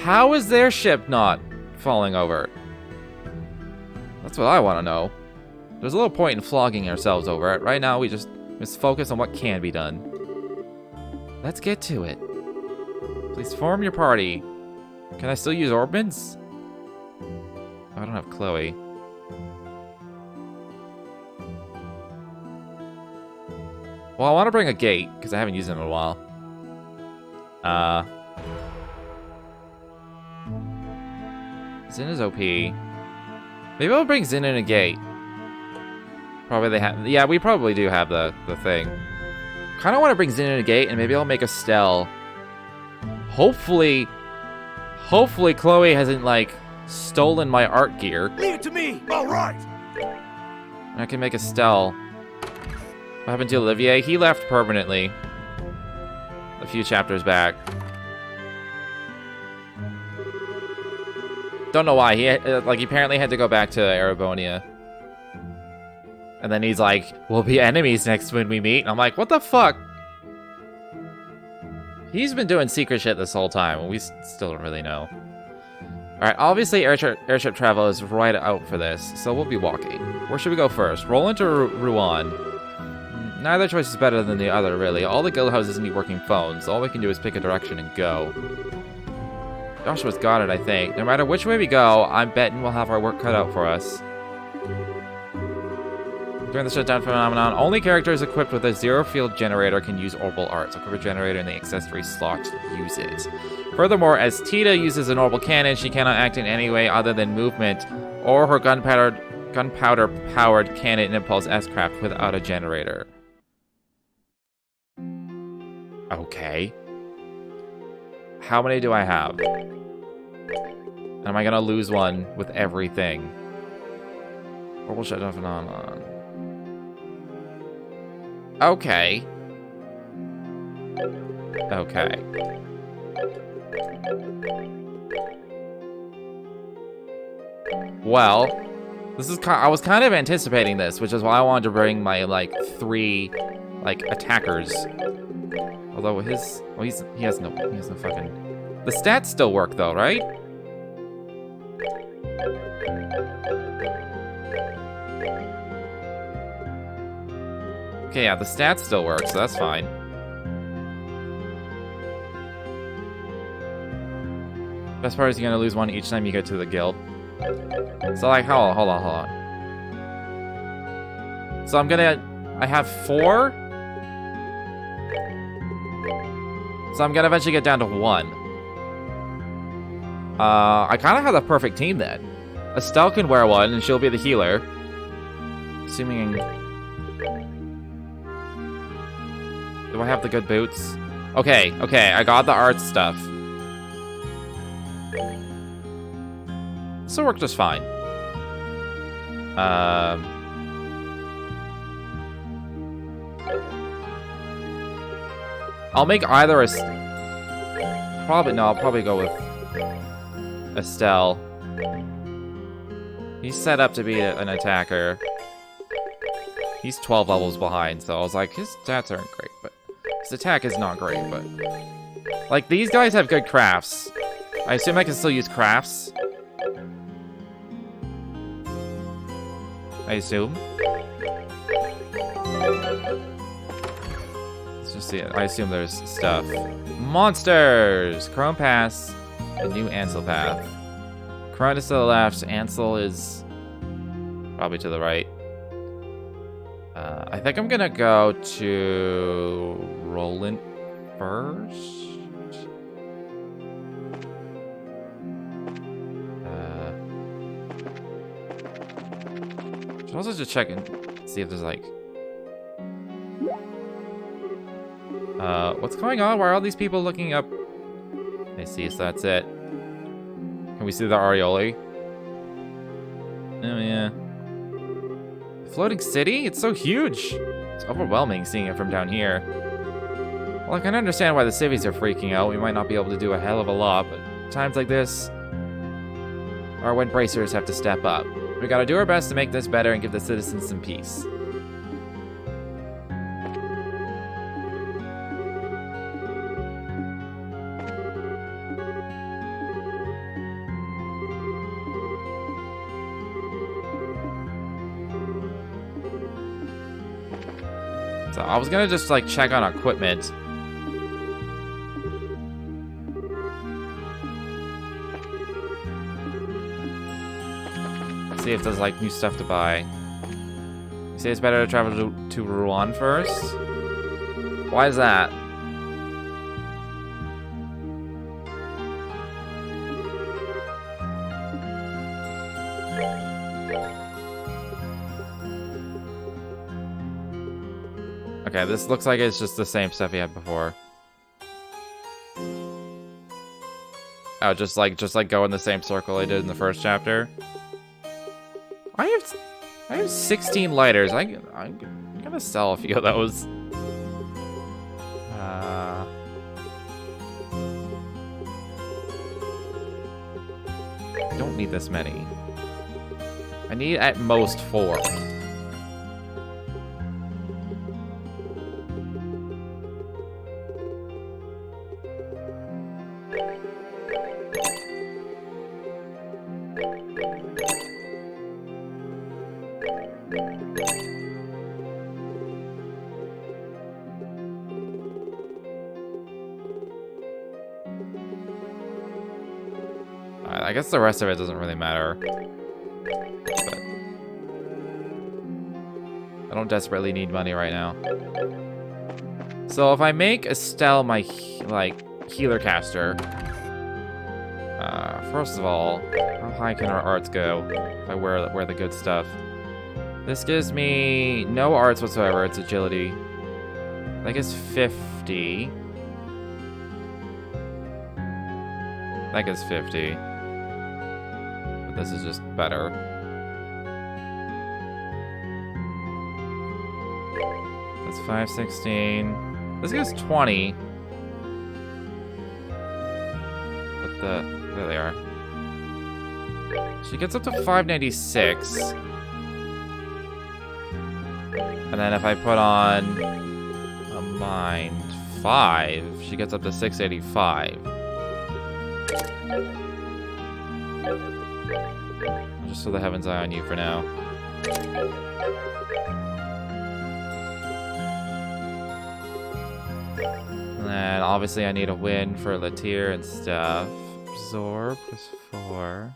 How is their ship not falling over? That's what I want to know. There's a little point in flogging ourselves over it. Right now, we just must focus on what can be done. Let's get to it. Please form your party. Can I still use orbments? I don't have Chloe. Well, I want to bring a gate, because I haven't used it in a while. Zin is OP. Maybe I'll bring Zin in a gate. Probably they have... Yeah, we probably do have the thing. Kind of want to bring Zin in a gate, and maybe I'll make a Stell. Hopefully Chloe hasn't, like, stolen my art gear. Leave it to me. All right. I can make a Stell. What happened to Olivier? He left permanently. A few chapters back. Don't know why. He apparently had to go back to Erebonia. And then he's like, we'll be enemies next when we meet. And I'm like, what the fuck? He's been doing secret shit this whole time, and we still don't really know. Alright, obviously airship travel is right out for this, so we'll be walking. Where should we go first? Roll into Rouen. Neither choice is better than the other, really. All the guild houses need working phones. All we can do is pick a direction and go. Joshua's got it, I think. No matter which way we go, I'm betting we'll have our work cut out for us. During the shutdown phenomenon, only characters equipped with a zero-field generator can use orbital arts. Equip a generator in the accessory slot to use it. Furthermore, as Tita uses an orbital cannon, she cannot act in any way other than movement or her gunpowder-powered cannon impulse S-craft without a generator. Okay. How many do I have? Am I gonna lose one with everything? Orbital shutdown phenomenon. Okay. Okay. Well, this is I was kind of anticipating this, which is why I wanted to bring my like 3 like attackers. Although he has no fucking. The stats still work though, right? Okay, yeah, the stats still work, so that's fine. Best part is you're gonna lose one each time you get to the guild. So like, hold on. So I have 4. So I'm gonna eventually get down to 1. I kind of have the perfect team then. Estelle can wear one, and she'll be the healer. Assuming... Do I have the good boots? Okay, I got the art stuff. This will work just fine. I'll make either I'll probably go with Estelle. He's set up to be an attacker. He's 12 levels behind, so I was like, his stats aren't great, but his attack is not great, but... Like, these guys have good crafts. I assume I can still use crafts. I assume. Let's just see it. I assume there's stuff. Monsters! Chrome Pass. A new Ansel path. Chrome is to the left. Ansel is probably to the right. I think I'm gonna go to Roland first. Should also just check and see if there's like... what's going on? Why are all these people looking up? I see, so that's it. Can we see the Arioli? Oh, yeah. Floating city? It's so huge. It's overwhelming seeing it from down here. Well, I can understand why the civvies are freaking out. We might not be able to do a hell of a lot, but times like this are when bracers have to step up. We gotta do our best to make this better and give the citizens some peace. So I was gonna just like check on equipment. See if there's like new stuff to buy. You say it's better to travel to Rouen first? Why is that? Okay, this looks like it's just the same stuff he had before. Oh, just like go in the same circle I did in the first chapter. I have 16 lighters. I'm gonna sell a few of those. I don't need this many. I need at most 4. I guess the rest of it doesn't really matter. But I don't desperately need money right now. So if I make Estelle my healer caster, first of all, how high can our arts go if I wear the good stuff? This gives me no arts whatsoever. It's agility. I guess 50. That gets 50. But this is just better. That's 516. This gives 20. But there they are. She gets up to 596. And then if I put on a mind 5, she gets up to 685. Just so the heaven's eye on you for now. And then obviously I need a win for Latier and stuff. Absorb plus 4.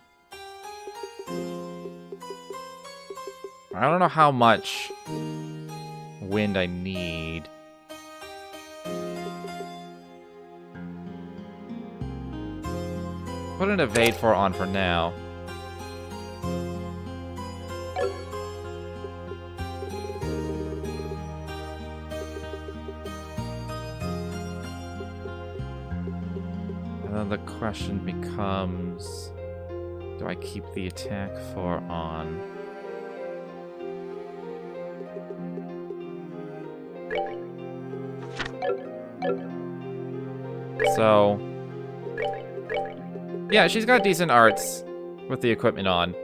I don't know how much wind I need. Put an evade 4 on for now. And then the question becomes, do I keep the attack 4 on? So, yeah, she's got decent arts with the equipment on.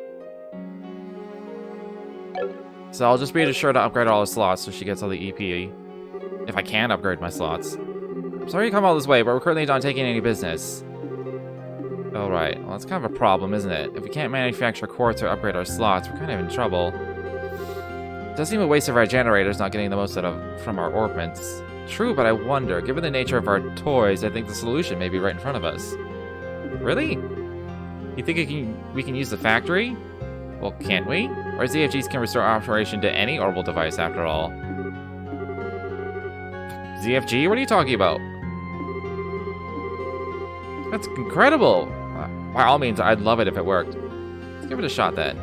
So I'll just be sure to upgrade all the slots so she gets all the EP. If I can upgrade my slots. I'm sorry you come all this way, but we're currently not taking any business. Alright, well that's kind of a problem, isn't it? If we can't manufacture quartz or upgrade our slots, we're kind of in trouble. It does seem a waste of our generators not getting the most out of from our orbments. True, but I wonder, given the nature of our toys, I think the solution may be right in front of us. Really? You think we can use the factory? Well, can't we? Or ZFGs can restore operation to any orbital device after all. ZFG? What are you talking about? That's incredible! By all means, I'd love it if it worked. Let's give it a shot then.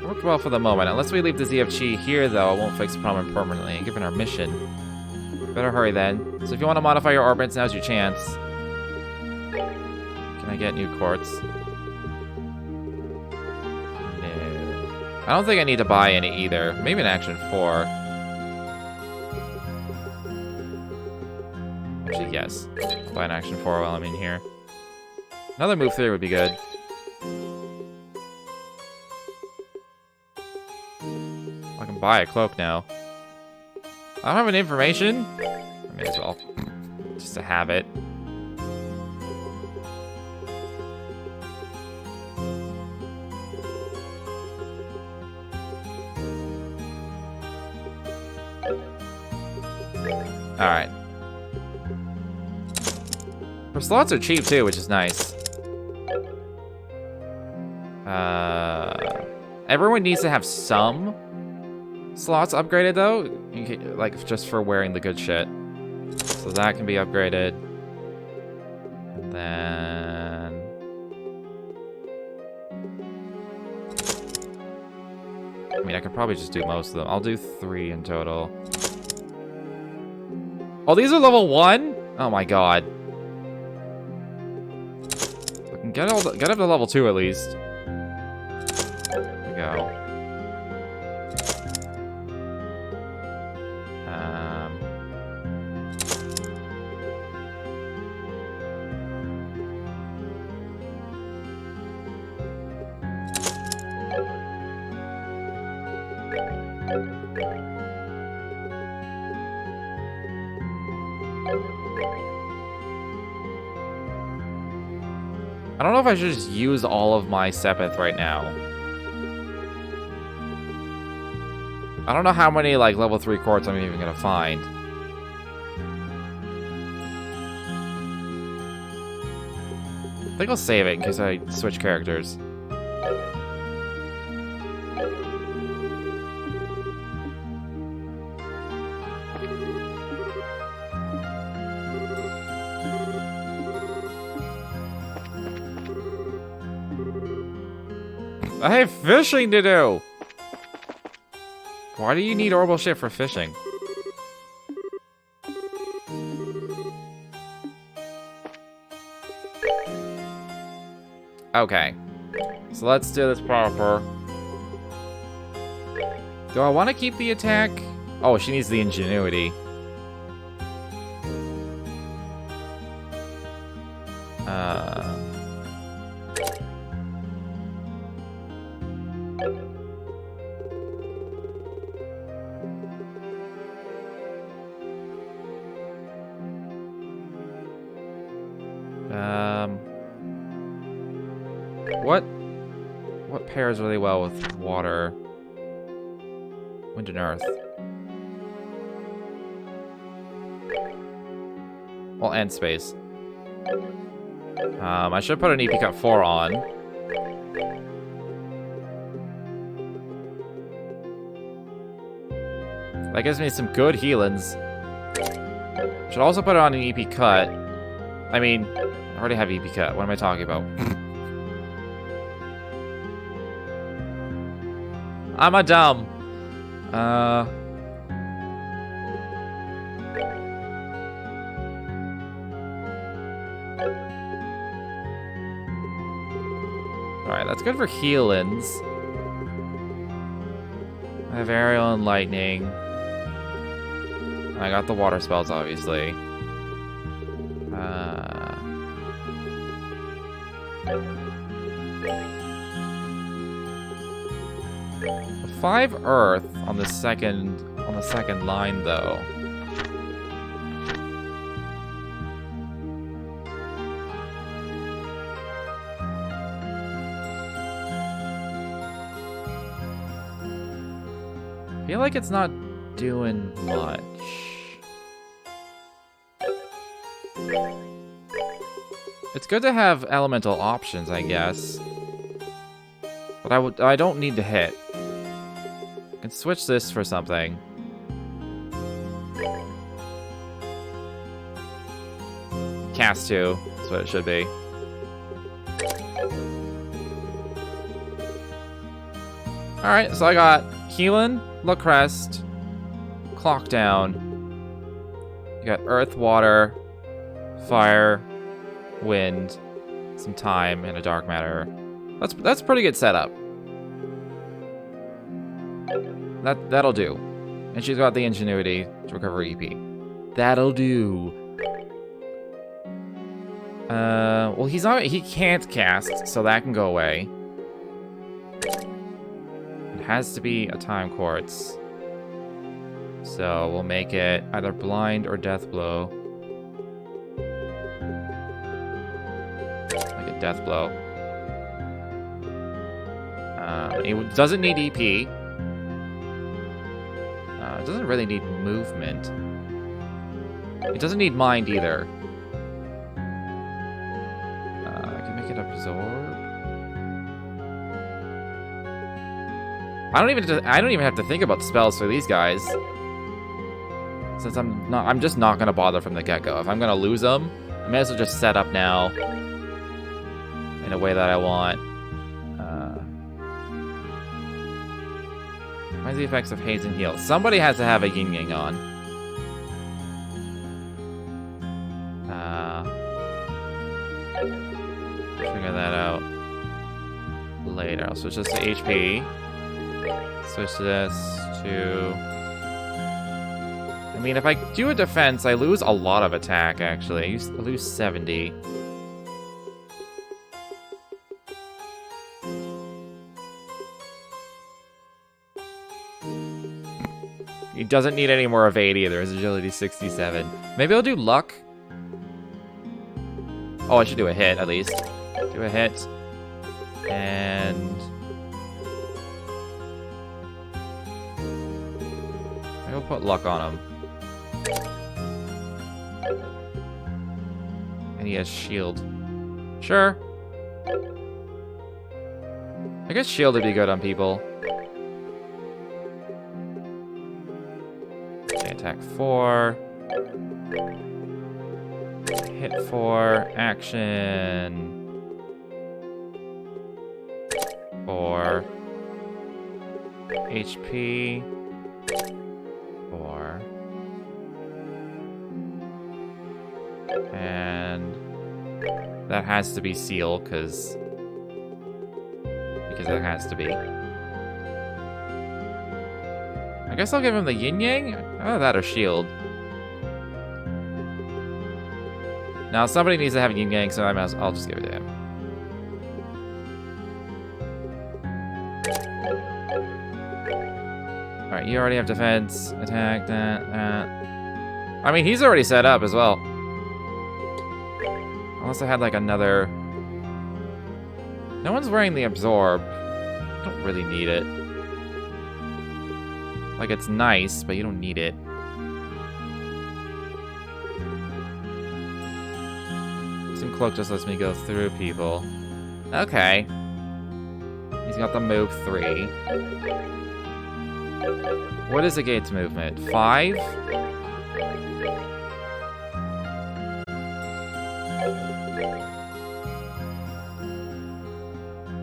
Worked well for the moment. Unless we leave the ZFG here, though, it won't fix the problem permanently, given our mission. Better hurry then. So if you want to modify your orbits, now's your chance. Can I get new quartz? No. I don't think I need to buy any either. Maybe an action 4. Actually, yes. Buy an action 4 while I'm in here. Another move 3 would be good. I can buy a cloak now. I don't have any information. I may as well. Just to have it. Alright. Her slots are cheap too, which is nice. Everyone needs to have some slots upgraded, though. Like, just for wearing the good shit. So that can be upgraded. And then... I mean, I could probably just do most of them. I'll do 3 in total. Oh, these are level 1? Oh my god. Get up to level 2 at least. There we go. I don't know if I should just use all of my Sepith right now. I don't know how many, like, level 3 quartz I'm even gonna find. I think I'll save it in case I switch characters. I have fishing to do! Why do you need orbital ship for fishing? Okay. So let's do this proper. Do I want to keep the attack? Oh, she needs the ingenuity. What pairs really well with water? Wind and earth. Well, and space. I should put an EP Cut 4 on. That gives me some good healings. Should also put it on an EP Cut. I mean, I already have EP Cut. What am I talking about? I'm a dumb. Alright, that's good for healings. I have aerial and lightning. I got the water spells, obviously. 5 earth on the second line, though. I feel like it's not doing much. It's good to have elemental options, I guess. But I don't need to hit. I can switch this for something. Cast 2, that's what it should be. Alright, so I got Keelan, Lacrest, Clock Down. You got Earth, Water, Fire, Wind, some Time, and a Dark Matter. That's pretty good setup. That'll do. And she's got the Ingenuity to recover EP. That'll do. Well, he can't cast, so that can go away. It has to be a Time Quartz. So we'll make it either Blind or Death Blow. Like a Death Blow. It doesn't need EP. It doesn't really need movement. It doesn't need mind either. I can make it absorb. I don't even have to think about spells for these guys. Since I'm just not gonna bother from the get-go. If I'm gonna lose them, I may as well just set up now in a way that I want. What's the effects of haze and heal? Somebody has to have a yin yang on. Figure that out later. I'll switch this to HP. Switch this to... I mean, if I do a defense, I lose a lot of attack, actually. I lose 70. He doesn't need any more of 8 either. His agility 67. Maybe I'll do luck. Oh, I should do a hit, at least. Do a hit. And... I'll put luck on him. And he has shield. Sure. I guess shield would be good on people. Okay, attack 4. Hit 4. Action. 4. HP. 4. And that has to be seal, because it has to be. I guess I'll give him the yin yang. Oh, that or shield. Now somebody needs to have yin yang, so I'll just give it to him. All right, you already have defense, attack, that. I mean, he's already set up as well. Unless I had like another... No one's wearing the absorb. Don't really need it. Like, it's nice, but you don't need it. Some cloak just lets me go through people. Okay. He's got the move 3. What is the gate's movement? 5?